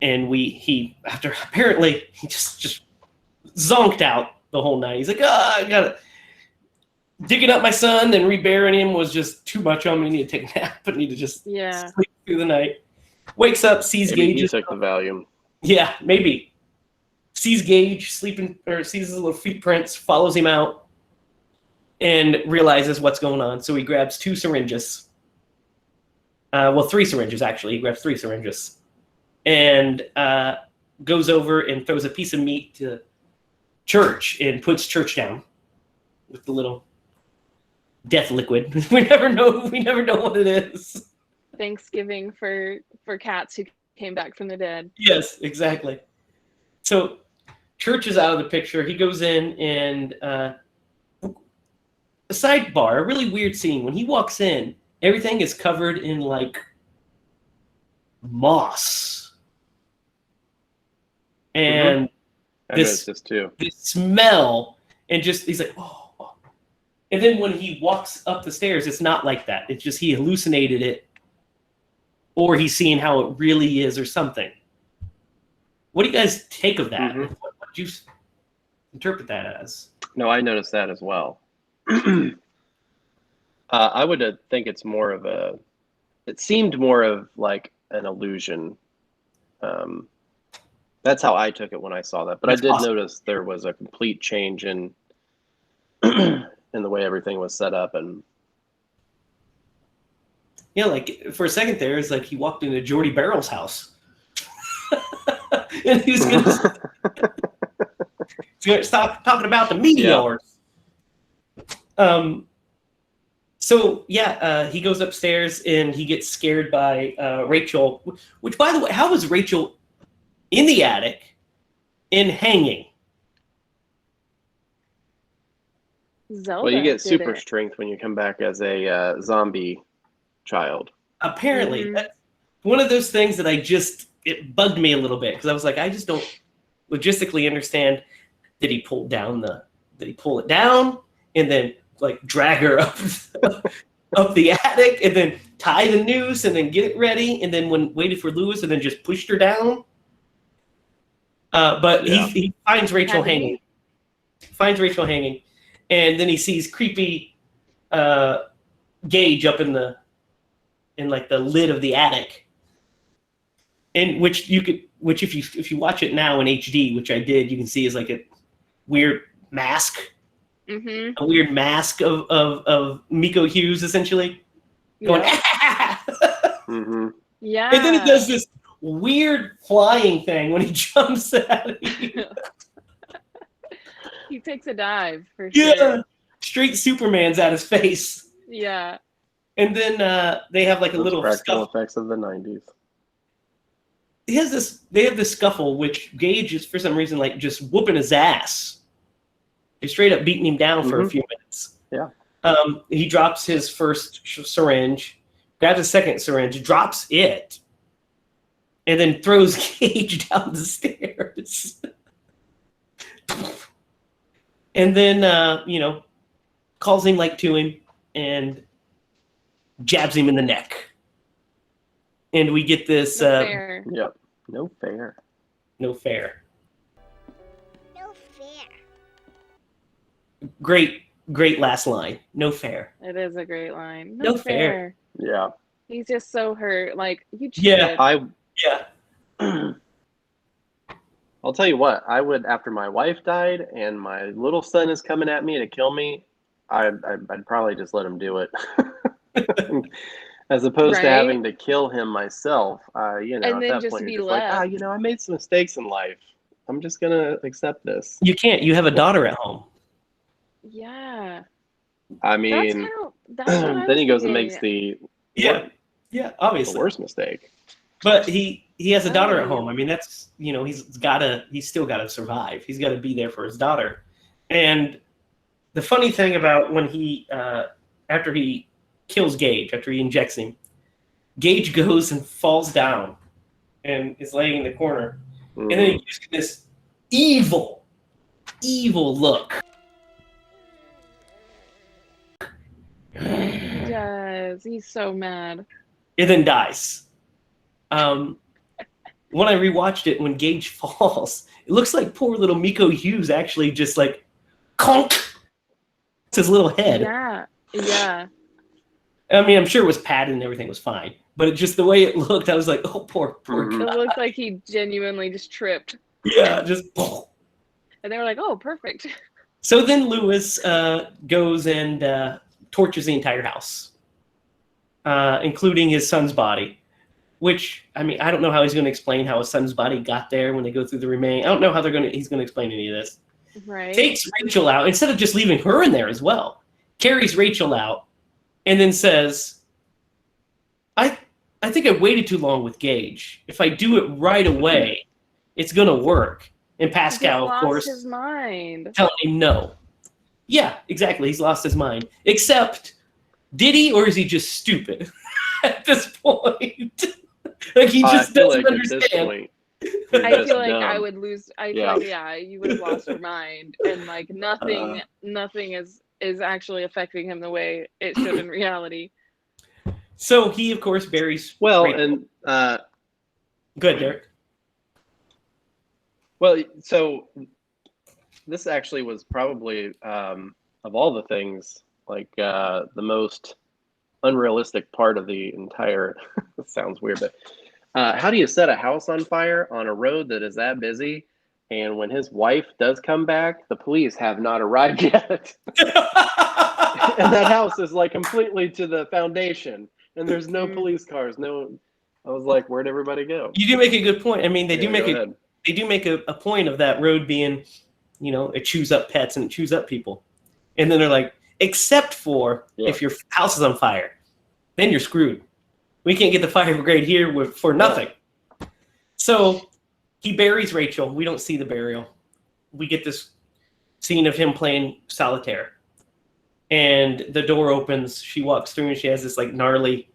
Speaker 1: And after apparently he just zonked out the whole night. He's like, I gotta digging up my son and reburying him was just too much on me. I need to take a nap. I need to just sleep through the night. Wakes up, sees
Speaker 2: Maybe
Speaker 1: Gage.
Speaker 2: he took the Valium.
Speaker 1: Yeah, maybe. Sees Gage sleeping, or sees his little feet prints, follows him out, and realizes what's going on. So he grabs 2 syringes. 3 syringes, actually. He grabs 3 syringes. And goes over and throws a piece of meat to Church and puts Church down with the little death liquid. We never know what it is.
Speaker 3: Thanksgiving for cats who came back from the dead.
Speaker 1: Yes, exactly. So Church is out of the picture. He goes in and a sidebar, a really weird scene. When he walks in, everything is covered in like moss. And
Speaker 2: I noticed this too.
Speaker 1: This smell, and just he's like, oh. And then when he walks up the stairs, it's not like that. It's just he hallucinated it, or he's seeing how it really is, or something. What do you guys take of that?
Speaker 2: Mm-hmm.
Speaker 1: What do you interpret that as?
Speaker 2: No, I noticed that as well. I would think it's more of it seemed more of like an illusion. That's how I took it when I saw that. But
Speaker 1: That's
Speaker 2: I did
Speaker 1: awesome.
Speaker 2: notice there was a complete change in in the way everything was set up. And
Speaker 1: Yeah, like for a second there, it's like he walked into Jordy Barrel's house. And he's going to stop talking about the meteors. So he goes upstairs and he gets scared by Rachel, which, by the way, how was Rachel in the attic and hanging?
Speaker 3: Zelda
Speaker 2: well, you get
Speaker 3: did
Speaker 2: super
Speaker 3: it.
Speaker 2: strength when you come back as a zombie child.
Speaker 1: Apparently, that's one of those things that it bugged me a little bit, because I was like, I just don't logistically understand. Did he pull it down and then like drag her up up the attic and then tie the noose and then get it ready and then waited for Lewis and then just pushed her down? But he finds Rachel hanging. Finds Rachel hanging, and then he sees creepy Gage up in the lid of the attic, and which if you watch it now in HD, which I did, you can see is like a weird mask, a weird mask of Miko Hughes essentially going.
Speaker 3: Yeah.
Speaker 1: And then he does this weird flying thing when he jumps at you.
Speaker 3: He takes a dive for sure.
Speaker 1: Yeah, straight Superman's at his face.
Speaker 3: Yeah.
Speaker 1: And then they have like a little
Speaker 2: practical
Speaker 1: scuffle.
Speaker 2: effects of the 90s.
Speaker 1: They have this scuffle, which Gage is for some reason like just whooping his ass. He's straight up beating him down for a few minutes.
Speaker 2: Yeah.
Speaker 1: He drops his first syringe, grabs a second syringe, drops it, and then throws Gage down the stairs. And then, calls him to him and jabs him in the neck. And we get this.
Speaker 3: No fair.
Speaker 2: Yep. No fair.
Speaker 1: No fair.
Speaker 6: No fair.
Speaker 1: Great last line. No fair.
Speaker 3: It is a great line.
Speaker 1: No fair.
Speaker 2: Yeah.
Speaker 3: He's just so hurt. Like, you cheated.
Speaker 1: Yeah.
Speaker 2: I'll tell you what, I would, after my wife died and my little son is coming at me to kill me, I'd probably just let him do it. As opposed to having to kill him myself,
Speaker 3: and
Speaker 2: at
Speaker 3: then
Speaker 2: that
Speaker 3: just
Speaker 2: point,
Speaker 3: be
Speaker 2: you're just
Speaker 3: left.
Speaker 2: like, I made some mistakes in life. I'm just going to accept this.
Speaker 1: You can't. You have a daughter at home.
Speaker 3: Yeah.
Speaker 2: I mean,
Speaker 3: That's what I
Speaker 2: then he
Speaker 3: was
Speaker 2: goes and
Speaker 3: thinking.
Speaker 2: makes the...
Speaker 1: Yeah. Yeah,
Speaker 2: The
Speaker 1: obviously.
Speaker 2: worst mistake.
Speaker 1: But he has a daughter at
Speaker 3: Oh.
Speaker 1: home. I mean, that's, he's still gotta survive. He's got to be there for his daughter. And the funny thing about when he after he kills Gage, after he injects him, Gage goes and falls down and is laying in the corner, and then he gives him this evil look.
Speaker 3: He does. He's so mad.
Speaker 1: And then dies. When I rewatched it, when Gage falls, it looks like poor little Miko Hughes actually just like conk. It's his little head.
Speaker 3: Yeah.
Speaker 1: I mean, I'm sure it was padded and everything was fine, but it just the way it looked, I was like, oh, poor
Speaker 3: It
Speaker 1: guy.
Speaker 3: looked like he genuinely just tripped.
Speaker 1: Yeah, just.
Speaker 3: And they were like, oh, perfect.
Speaker 1: So then Lewis goes and tortures the entire house, including his son's body. Which, I mean, I don't know how he's going to explain how his son's body got there when they go through the remain. I don't know how he's going to explain any of this.
Speaker 3: Right.
Speaker 1: Takes Rachel out, instead of just leaving her in there as well, carries Rachel out, and then says, I think I waited too long with Gage. If I do it right away, it's going to work. And Pascal, of course,
Speaker 3: lost his mind.
Speaker 1: telling him no. Yeah, exactly. He's lost his mind. Except, did he, or is he just stupid at this point? Like, he just doesn't understand.
Speaker 3: I feel like I would lose. I feel like, you would have lost your mind, and like nothing is actually affecting him the way it should in reality.
Speaker 1: So he, of course, buries.
Speaker 2: Well,
Speaker 1: Rachel.
Speaker 2: and
Speaker 1: Good, Derrick.
Speaker 2: well, so this actually was probably of all the things, like the most unrealistic part of the entire. It sounds weird, but how do you set a house on fire on a road that is that busy? And when his wife does come back, the police have not arrived yet. And that house is like completely to the foundation, and there's no police cars. No, I was like, where'd everybody go?
Speaker 1: You do make a good point. I mean, they do make
Speaker 2: ahead.
Speaker 1: a point of that road being, it chews up pets and it chews up people. And then they're like, except for if your house is on fire, then you're screwed. We can't get the fire brigade here for nothing. So he buries Rachel. We don't see the burial. We get this scene of him playing solitaire. And the door opens. She walks through and she has this like gnarly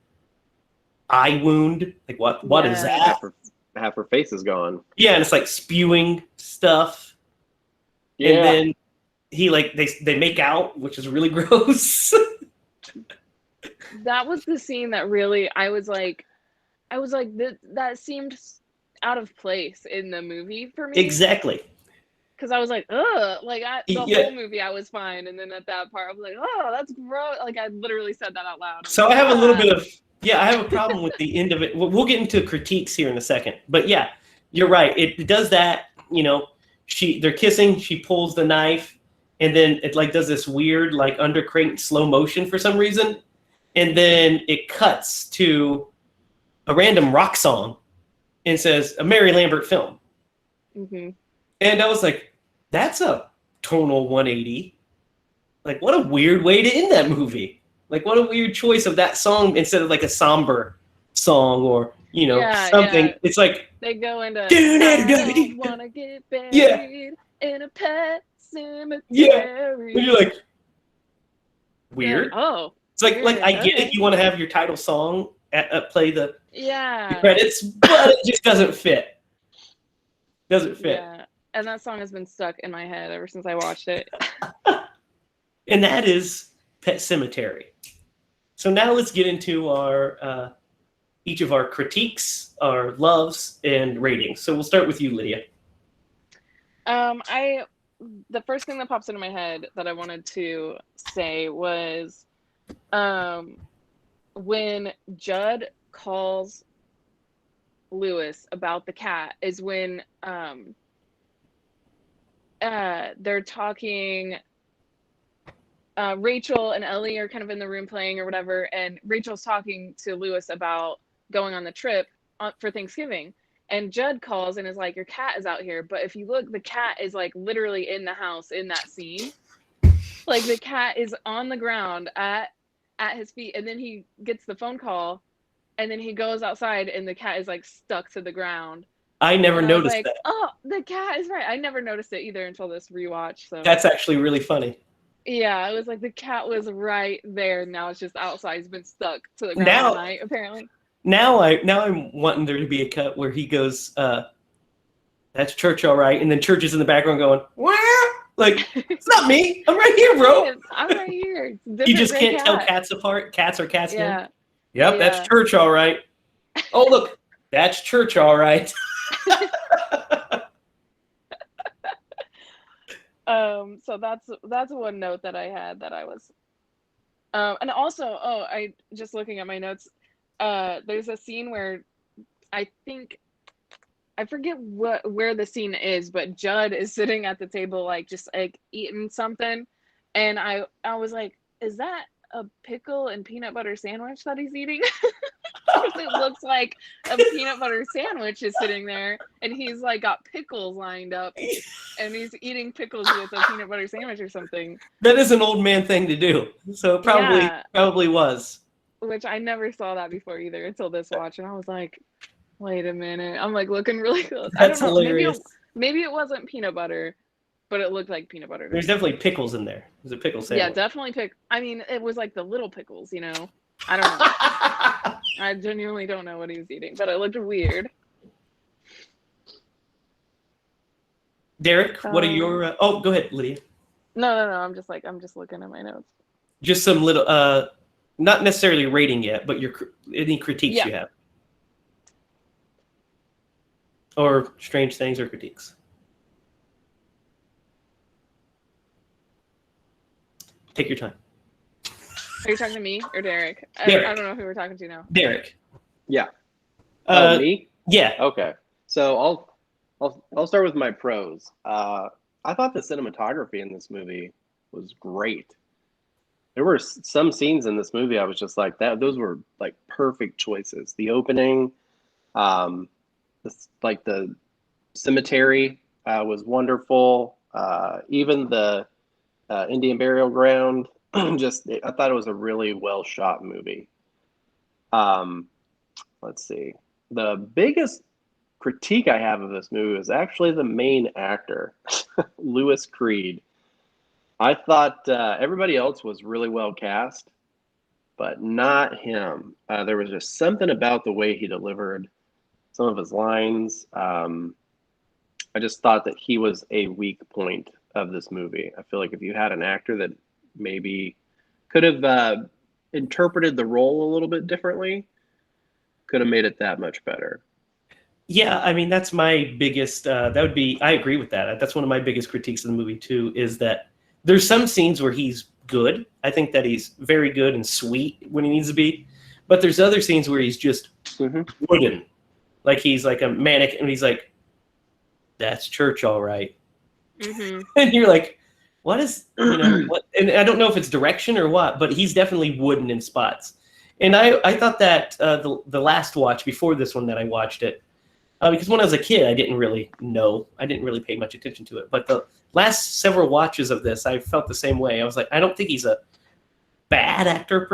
Speaker 1: eye wound. Like, what is that?
Speaker 2: Half her face is gone.
Speaker 1: Yeah, and it's like spewing stuff.
Speaker 2: Yeah.
Speaker 1: And then he they make out, which is really gross.
Speaker 3: That was the scene that really I was like that seemed out of place in the movie for me.
Speaker 1: Exactly.
Speaker 3: Because I was like, ugh, like the whole movie I was fine, and then at that part I was like, oh, that's gross. Like I literally said that out loud.
Speaker 1: So I have a little bit of I have a problem with the end of it. We'll get into critiques here in a second, but yeah, you're right. It does that. They're kissing. She pulls the knife, and then it like does this weird like under crate slow motion for some reason, and then it cuts to a random rock song, and says a Mary Lambert film.
Speaker 3: Mm-hmm.
Speaker 1: And I was like, that's a tonal 180. Like, what a weird way to end that movie. Like, what a weird choice of that song instead of like a somber song or, something. Yeah. It's like
Speaker 3: they go into I wanna get buried in a pet cemetery.
Speaker 1: Yeah. And you're like, weird.
Speaker 3: Yeah. Oh.
Speaker 1: It's like I get it. You want to have your title song play the credits, but it just doesn't fit. Doesn't fit.
Speaker 3: Yeah. And that song has been stuck in my head ever since I watched it.
Speaker 1: And that is Pet Sematary. So now let's get into our each of our critiques, our loves, and ratings. So we'll start with you, Lydia.
Speaker 3: The first thing that pops into my head that I wanted to say was when Judd calls Lewis about the cat is when they're talking. Rachel and Ellie are kind of in the room playing or whatever, and Rachel's talking to Lewis about going on the trip for Thanksgiving, and Judd calls and is like, your cat is out here, but if you look, the cat is like literally in the house in that scene. Like the cat is on the ground at his feet, and then he gets the phone call and then he goes outside and the cat is like stuck to the ground.
Speaker 1: I never
Speaker 3: And I was
Speaker 1: noticed
Speaker 3: like,
Speaker 1: that.
Speaker 3: oh, the cat is right. I never noticed it either until this rewatch. So
Speaker 1: That's actually really funny.
Speaker 3: yeah, it was like the cat was right there. Now it's just outside. He's been stuck to the ground all night, apparently.
Speaker 1: Now I'm wanting there to be a cut where he goes, that's Church, all right. And then Church is in the background going, wah! Like, it's not me. I'm right here, bro.
Speaker 3: I'm right here.
Speaker 1: You just can't tell cats apart. Cats are cats now.
Speaker 3: Yeah.
Speaker 1: Yep, that's Church, all right. Oh, look, that's Church, all right.
Speaker 3: So that's one note that I had that I was, and also, I just looking at my notes, there's a scene where I forget where the scene is, but Judd is sitting at the table, like just like eating something, and I was like, is that a pickle and peanut butter sandwich that he's eating? Because it looks like a peanut butter sandwich is sitting there, and he's like got pickles lined up, and he's eating pickles with a peanut butter sandwich or something.
Speaker 1: That is an old man thing to do, so it probably was.
Speaker 3: Which I never saw that before either until this watch, and I was like, wait a minute. I'm like looking really close.
Speaker 1: That's
Speaker 3: I don't know.
Speaker 1: hilarious.
Speaker 3: Maybe it wasn't peanut butter, but it looked like peanut butter.
Speaker 1: There's definitely pickles in there. There's a pickle sandwich.
Speaker 3: Yeah, definitely I mean, it was like the little pickles, you know. I don't know. I genuinely don't know what he was eating, but it looked weird.
Speaker 1: Derrick, what are your? Oh, go ahead, Lydia.
Speaker 3: No. I'm just looking at my notes.
Speaker 1: Just some little, not necessarily rating yet, but any critiques you have, or strange things or critiques. Take your time.
Speaker 3: Are you talking to me or Derrick?
Speaker 1: Derrick.
Speaker 3: I don't know who we're talking to now.
Speaker 1: Derrick.
Speaker 2: Yeah. Me?
Speaker 1: Yeah.
Speaker 2: Okay. So I'll start with my pros. I thought the cinematography in this movie was great. There were some scenes in this movie I was just like that. Those were like perfect choices. The opening, like the cemetery was wonderful. Even the Indian burial ground. I thought it was a really well shot movie. Let's see. The biggest critique I have of this movie is actually the main actor, Louis Creed. I thought everybody else was really well cast, but not him. There was just something about the way he delivered some of his lines. I just thought that he was a weak point of this movie. I feel like if you had an actor that maybe could have interpreted the role a little bit differently, could have made it that much better.
Speaker 1: Yeah, I mean, that's my biggest, I agree with that. That's one of my biggest critiques of the movie too, is that there's some scenes where he's good. I think that he's very good and sweet when he needs to be, but there's other scenes where he's just wooden. Like he's like a manic, and he's like, that's Church, all right.
Speaker 3: Mm-hmm.
Speaker 1: And you're like, what is, what? And I don't know if it's direction or what, but he's definitely wooden in spots. And I thought that the last watch before this one that I watched it, because when I was a kid, I didn't really pay much attention to it. But the last several watches of this, I felt the same way. I was like, I don't think he's a bad actor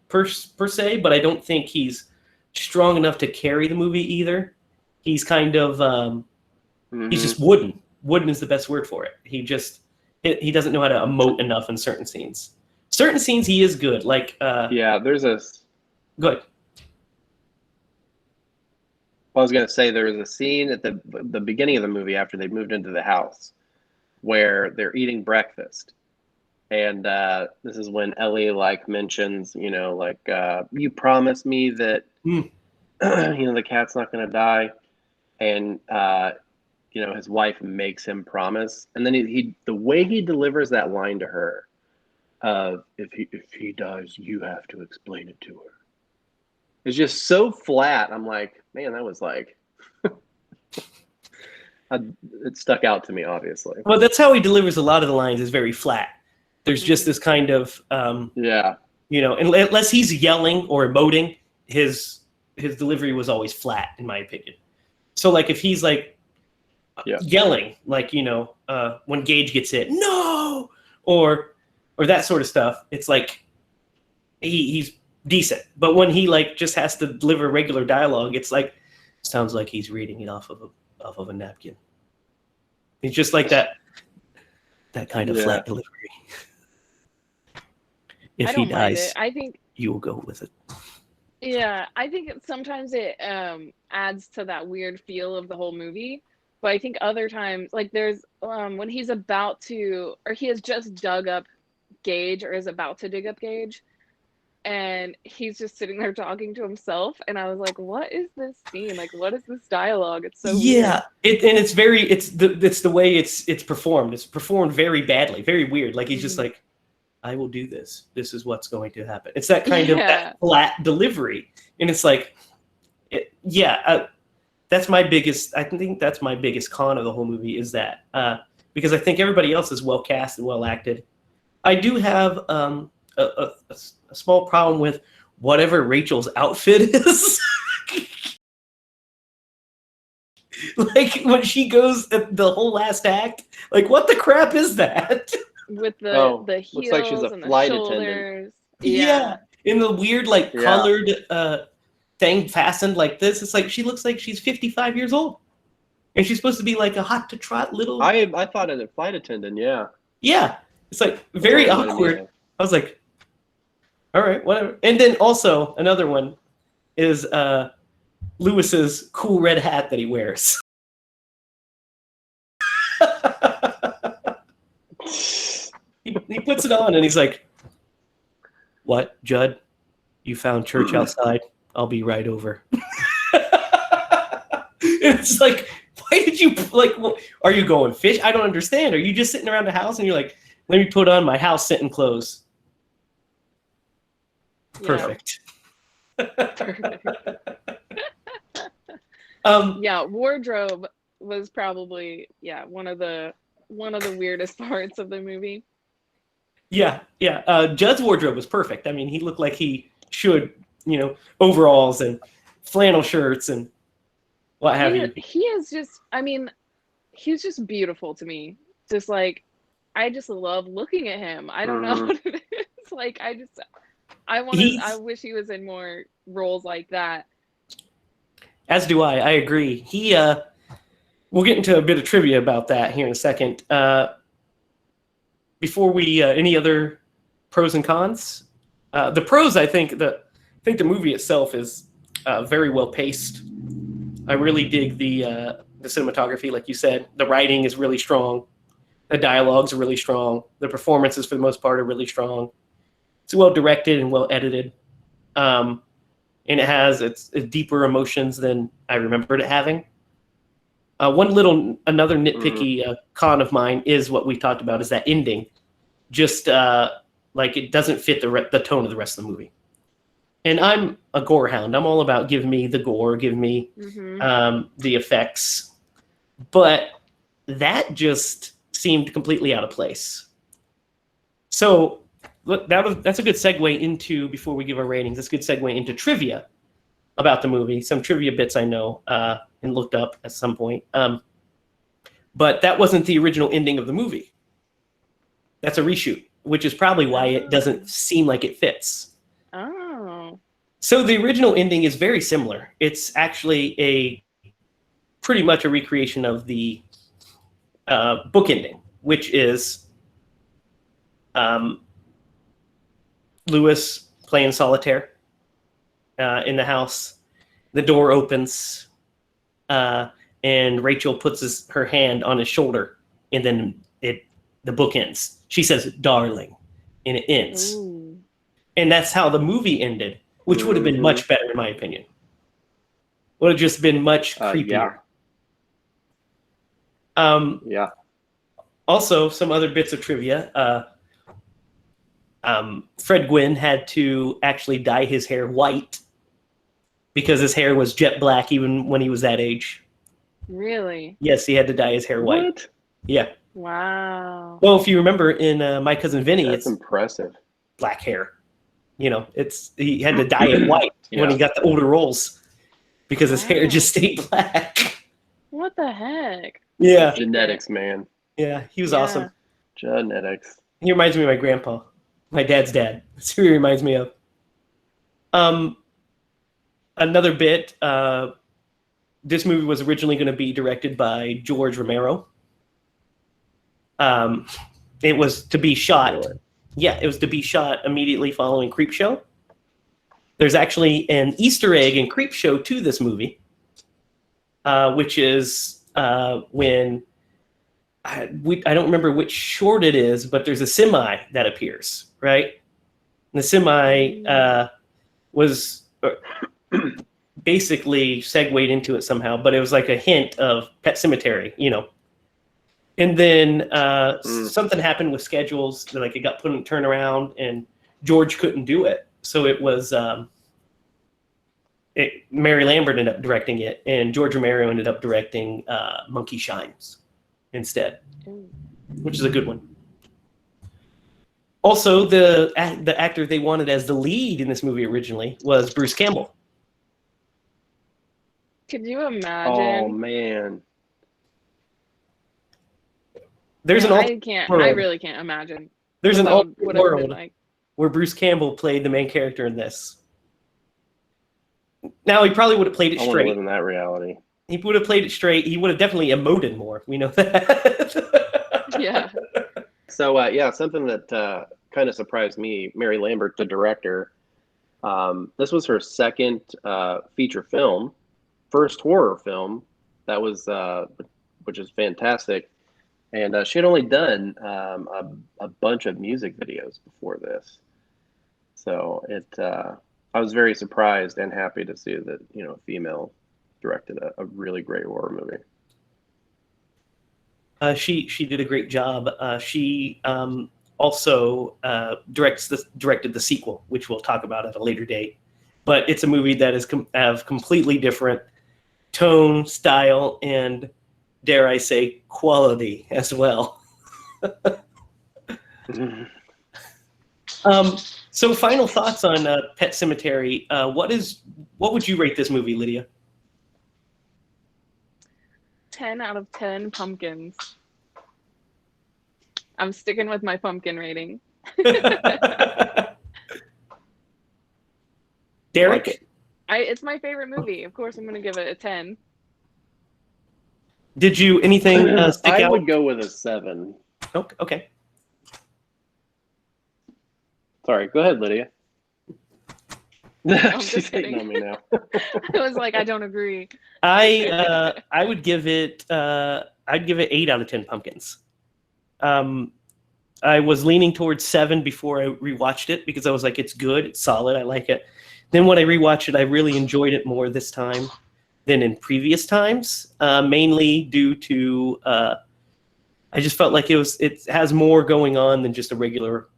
Speaker 1: per se, but I don't think he's strong enough to carry the movie either. He's kind of, he's just wooden. Wooden is the best word for it. He doesn't know how to emote enough in certain scenes. Certain scenes he is good. Like
Speaker 2: there's a.
Speaker 1: Go ahead.
Speaker 2: I was going to say there was a scene at the beginning of the movie after they moved into the house where they're eating breakfast. And this is when Ellie mentions, you promised me that, the cat's not going to die. And, his wife makes him promise. And then the way he delivers that line to her, if he dies, you have to explain it to her. It's just so flat. I'm like, man, that was it stuck out to me, obviously.
Speaker 1: Well, that's how he delivers a lot of the lines, is very flat. There's just this kind of, unless he's yelling or emoting, his delivery was always flat, in my opinion. So if he's yelling, when Gage gets hit, no, or that sort of stuff, it's like he's decent. But when he like just has to deliver regular dialogue, it's like sounds like he's reading it off of a napkin. It's just like that kind of flat delivery. If
Speaker 3: I
Speaker 1: he
Speaker 3: don't mind
Speaker 1: dies,
Speaker 3: it. I think,
Speaker 1: you will go with it.
Speaker 3: yeah, I think sometimes it adds to that weird feel of the whole movie. But I think other times, like there's when he's about to, or he has just dug up Gage, or is about to dig up Gage, and he's just sitting there talking to himself, and I was like, what is this scene? Like, what is this dialogue? It's so weird.
Speaker 1: It's the way it's performed. It's performed very badly, very weird. Like he's just like, I will do this. This is what's going to happen. It's that kind of that flat delivery, and it's like, that's my biggest. I think that's my biggest con of the whole movie is that because I think everybody else is well cast and well acted. I do have a small problem with whatever Rachel's outfit is. Like when she goes at the whole last act, like what the crap is that?
Speaker 3: With the heels
Speaker 2: looks like she's a
Speaker 3: and
Speaker 2: flight
Speaker 3: the
Speaker 2: attendant.
Speaker 3: shoulders.
Speaker 1: Yeah. In the weird like colored thing fastened like this. It's like she looks like she's 55 years old. And she's supposed to be like a hot to trot little
Speaker 2: I thought it a flight attendant, yeah.
Speaker 1: Yeah. It's like very awkward. I was like, all right, whatever. And then also another one is Lewis's cool red hat that he wears. he puts it on and he's like, what, Judd? You found church outside? I'll be right over. It's like, why did you, like, are you going fish? I don't understand. Are you just sitting around the house and you're like, let me put on my house sitting clothes? Perfect.
Speaker 3: Wardrobe was probably one of the weirdest parts of the movie.
Speaker 1: Judd's wardrobe was perfect. I mean, he looked like he should, overalls and flannel shirts and what have you.
Speaker 3: He is just, I mean, he's just beautiful to me. Just like, I just love looking at him. I don't know what it is. Like, I wish he was in more roles like that.
Speaker 1: As do I. I agree. We'll get into a bit of trivia about that here in a second. Before we, any other pros and cons? The pros, I think the movie itself is very well paced. I really dig the cinematography, like you said. The writing is really strong. The dialogues are really strong. The performances, for the most part, are really strong. It's well directed and well edited. And it has its deeper emotions than I remembered it having. Another nitpicky con of mine is what we talked about, is that ending. Just like it doesn't fit the tone of the rest of the movie. And I'm a gore hound. I'm all about give me the gore, give me the effects. But that just seemed completely out of place. So look, that's a good segue into, before we give our ratings, that's a good segue into trivia about the movie. Some trivia bits I know and looked up at some point. But that wasn't the original ending of the movie. That's a reshoot, which is probably why it doesn't seem like it fits.
Speaker 3: Oh.
Speaker 1: So the original ending is very similar. It's actually pretty much a recreation of the book ending, which is Lewis playing solitaire in the house. The door opens, and Rachel puts her hand on his shoulder, and then the book ends. She says, "Darling," and it ends.
Speaker 3: Ooh.
Speaker 1: And that's how the movie ended, which would have been much better, in my opinion. Would have just been much creepier. Also, some other bits of trivia. Fred Gwynne had to actually dye his hair white because his hair was jet black even when he was that age. He Yes, he had to dye his hair white.
Speaker 2: What?
Speaker 1: Yeah.
Speaker 3: Wow.
Speaker 1: Well, if you remember in My Cousin Vinny,
Speaker 2: That's
Speaker 1: it's
Speaker 2: impressive.
Speaker 1: black hair. He had to dye it white when he got the older roles because his hair just stayed black.
Speaker 3: What the heck?
Speaker 1: Yeah.
Speaker 2: Genetics, man.
Speaker 1: Yeah, he was awesome.
Speaker 2: Genetics.
Speaker 1: He reminds me of my grandpa, my dad's dad. That's who he reminds me of. Another bit. This movie was originally going to be directed by George Romero. It was to be shot.
Speaker 2: Really?
Speaker 1: Yeah, it was to be shot immediately following Creepshow. There's actually an Easter egg in Creepshow to this movie, which is when I don't remember which short it is, but there's a semi that appears, right? And the semi was basically segued into it somehow, but it was like a hint of Pet Sematary, you know. And then something happened with schedules, like it got put in turnaround, and George couldn't do it. So it was Mary Lambert ended up directing it, and George Romero ended up directing Monkey Shines instead, which is a good one. Also, the actor they wanted as the lead in this movie originally was Bruce Campbell.
Speaker 3: Could you imagine?
Speaker 2: Oh man.
Speaker 1: There's
Speaker 3: Yeah,
Speaker 1: an
Speaker 3: I
Speaker 1: alternate
Speaker 3: can't.
Speaker 1: world.
Speaker 3: I really can't imagine.
Speaker 1: There's an
Speaker 3: what
Speaker 1: alternate
Speaker 3: would have been
Speaker 1: world
Speaker 3: like.
Speaker 1: where Bruce Campbell played the main character in this. Now he probably would have played it
Speaker 2: I want to live
Speaker 1: straight.
Speaker 2: in that reality.
Speaker 1: He would have played it straight. He would have definitely emoted more. We know that.
Speaker 3: Yeah.
Speaker 2: So yeah, something that kind of surprised me, Mary Lambert, the director. This was her second feature film, first horror film. That was, which is fantastic. And she had only done a bunch of music videos before this. So I was very surprised and happy to see that, you know, a female directed a really great horror movie.
Speaker 1: She did a great job. She also directed the sequel, which we'll talk about at a later date. But it's a movie that is have completely different tone, style, and dare I say, quality as well. So, final thoughts on Pet Sematary. What would you rate this movie, Lydia?
Speaker 3: 10 out of 10 pumpkins. I'm sticking with my pumpkin rating.
Speaker 1: Derrick,
Speaker 3: It's my favorite movie. Of course, I'm going to give it a 10.
Speaker 1: did you anything stick
Speaker 2: I
Speaker 1: out?
Speaker 2: would go with a 7.
Speaker 1: Okay.
Speaker 2: Sorry, go ahead, Lydia.
Speaker 3: I'm
Speaker 2: She's
Speaker 3: just
Speaker 2: hating
Speaker 3: kidding.
Speaker 2: on me now.
Speaker 3: I was like, I don't agree.
Speaker 1: I would give it I'd give it 8 out of 10 pumpkins. I was leaning towards 7 before I rewatched it because I was like, it's good, it's solid, I like it. Then when I rewatched it, I really enjoyed it more this time than in previous times, mainly due to I just felt like it has more going on than just a regular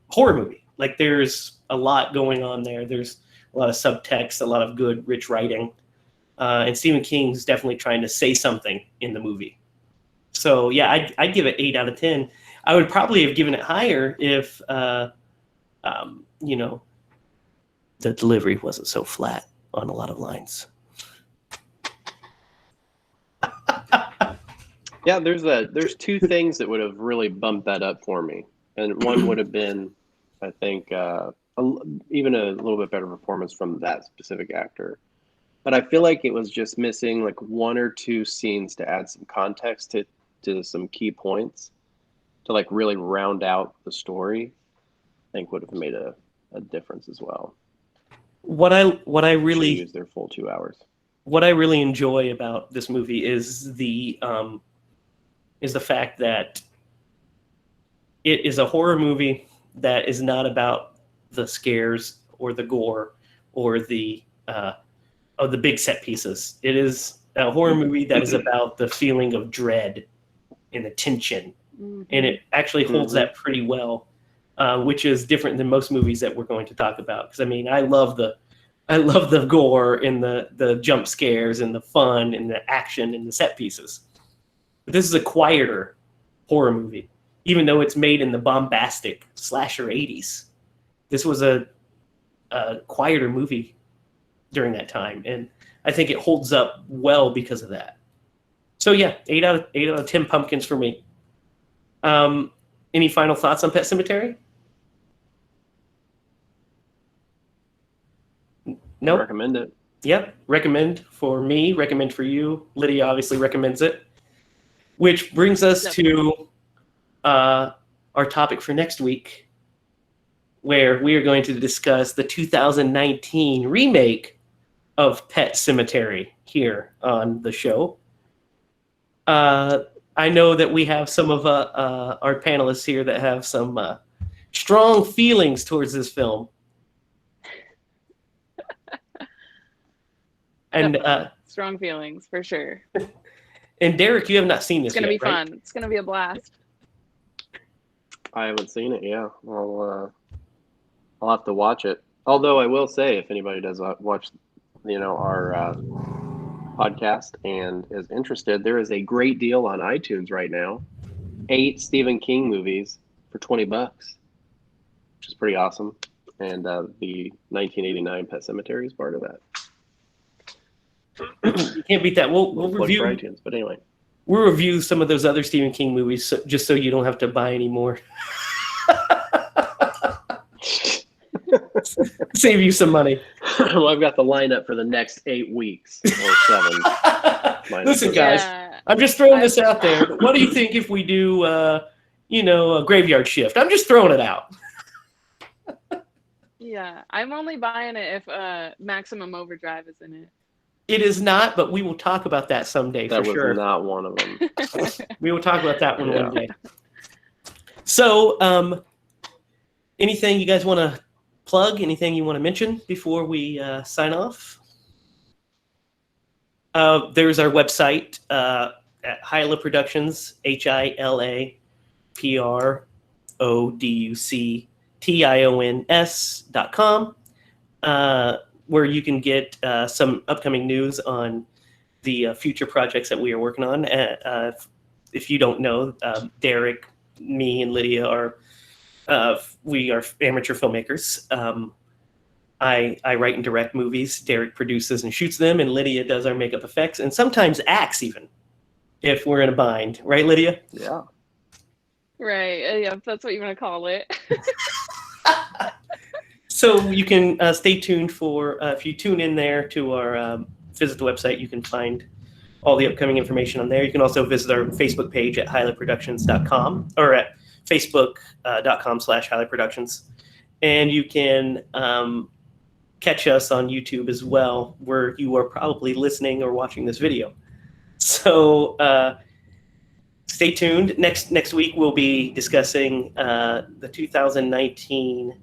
Speaker 1: horror movie. Like there's a lot going on there. There's a lot of subtext, a lot of good, rich writing. And Stephen King's definitely trying to say something in the movie. So yeah, I'd give it 8 out of 10. I would probably have given it higher if, you know, the delivery wasn't so flat on a lot of lines.
Speaker 2: Yeah, there's two things that would have really bumped that up for me, and one would have been, I think, even a little bit better performance from that specific actor. But I feel like it was just missing like 1 or 2 scenes to add some context to some key points to like really round out the story. I think would have made a difference as well.
Speaker 1: What I really
Speaker 2: use their full 2 hours.
Speaker 1: What I really enjoy about this movie is the fact that it is a horror movie that is not about the scares or the gore or the big set pieces. It is a horror movie that is about the feeling of dread and the tension, and it actually holds that pretty well, which is different than most movies that we're going to talk about. Because I mean, I love the gore and the jump scares and the fun and the action and the set pieces. But this is a quieter horror movie, even though it's made in the bombastic slasher 80s. This was a quieter movie during that time, and I think it holds up well because of that. So yeah, 8 out of 10 pumpkins for me. Any final thoughts on Pet Sematary? Nope.
Speaker 2: Recommend it.
Speaker 1: Yep. Recommend for me. Recommend for you. Lydia obviously recommends it. Which brings us to our topic for next week, where we are going to discuss the 2019 remake of Pet Sematary here on the show. I know that we have some of our panelists here that have some strong feelings towards this film. And
Speaker 3: strong feelings for sure.
Speaker 1: And Derrick, you have not seen this
Speaker 3: It's gonna
Speaker 1: yet,
Speaker 3: be
Speaker 1: right?
Speaker 3: fun. It's gonna be a blast.
Speaker 2: I haven't seen it. Yeah, I'll have to watch it. Although I will say, if anybody does watch, our podcast and is interested, there is a great deal on iTunes right now. 8 Stephen King movies for $20, which is pretty awesome. And the 1989 Pet Sematary is part of that.
Speaker 1: You can't beat that. We'll
Speaker 2: Plug
Speaker 1: review
Speaker 2: for iTunes, but anyway.
Speaker 1: We'll review some of those other Stephen King movies just so you don't have to buy any more. Save you some money.
Speaker 2: Well, I've got the lineup for the next 8 weeks or 7.
Speaker 1: Listen, guys, I'm just throwing this out there. What do you think if we do, a graveyard shift? I'm just throwing it out.
Speaker 3: Yeah, I'm only buying it if Maximum Overdrive is in it.
Speaker 1: It is not, but we will talk about that someday for sure.
Speaker 2: That was not one of them.
Speaker 1: We will talk about that one day. So, anything you guys want to plug? Anything you want to mention before we sign off? There's our website at Hyla Productions, HILAPRODUCTIONS.com, where you can get some upcoming news on the future projects that we are working on. If you don't know, Derrick, me, and Lydia we are amateur filmmakers. I write and direct movies. Derrick produces and shoots them, and Lydia does our makeup effects and sometimes acts even if we're in a bind. Right, Lydia?
Speaker 2: Yeah.
Speaker 3: Right. Yeah, that's what you want to call it.
Speaker 1: So you can stay tuned for, if you tune in there to our, visit the website, you can find all the upcoming information on there. You can also visit our Facebook page at hylaproductions.com or at facebook.com/hylaproductions. And you can catch us on YouTube as well, where you are probably listening or watching this video. So stay tuned. Next week, we'll be discussing the 2019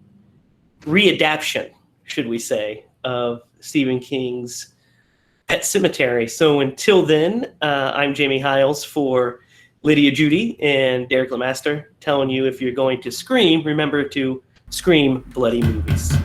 Speaker 1: readaption, should we say, of Stephen King's Pet Sematary. So until then, I'm Jamey Hiles for Lydia, Judy, and Derrick Lamaster, telling you if you're going to scream, remember to scream bloody movies.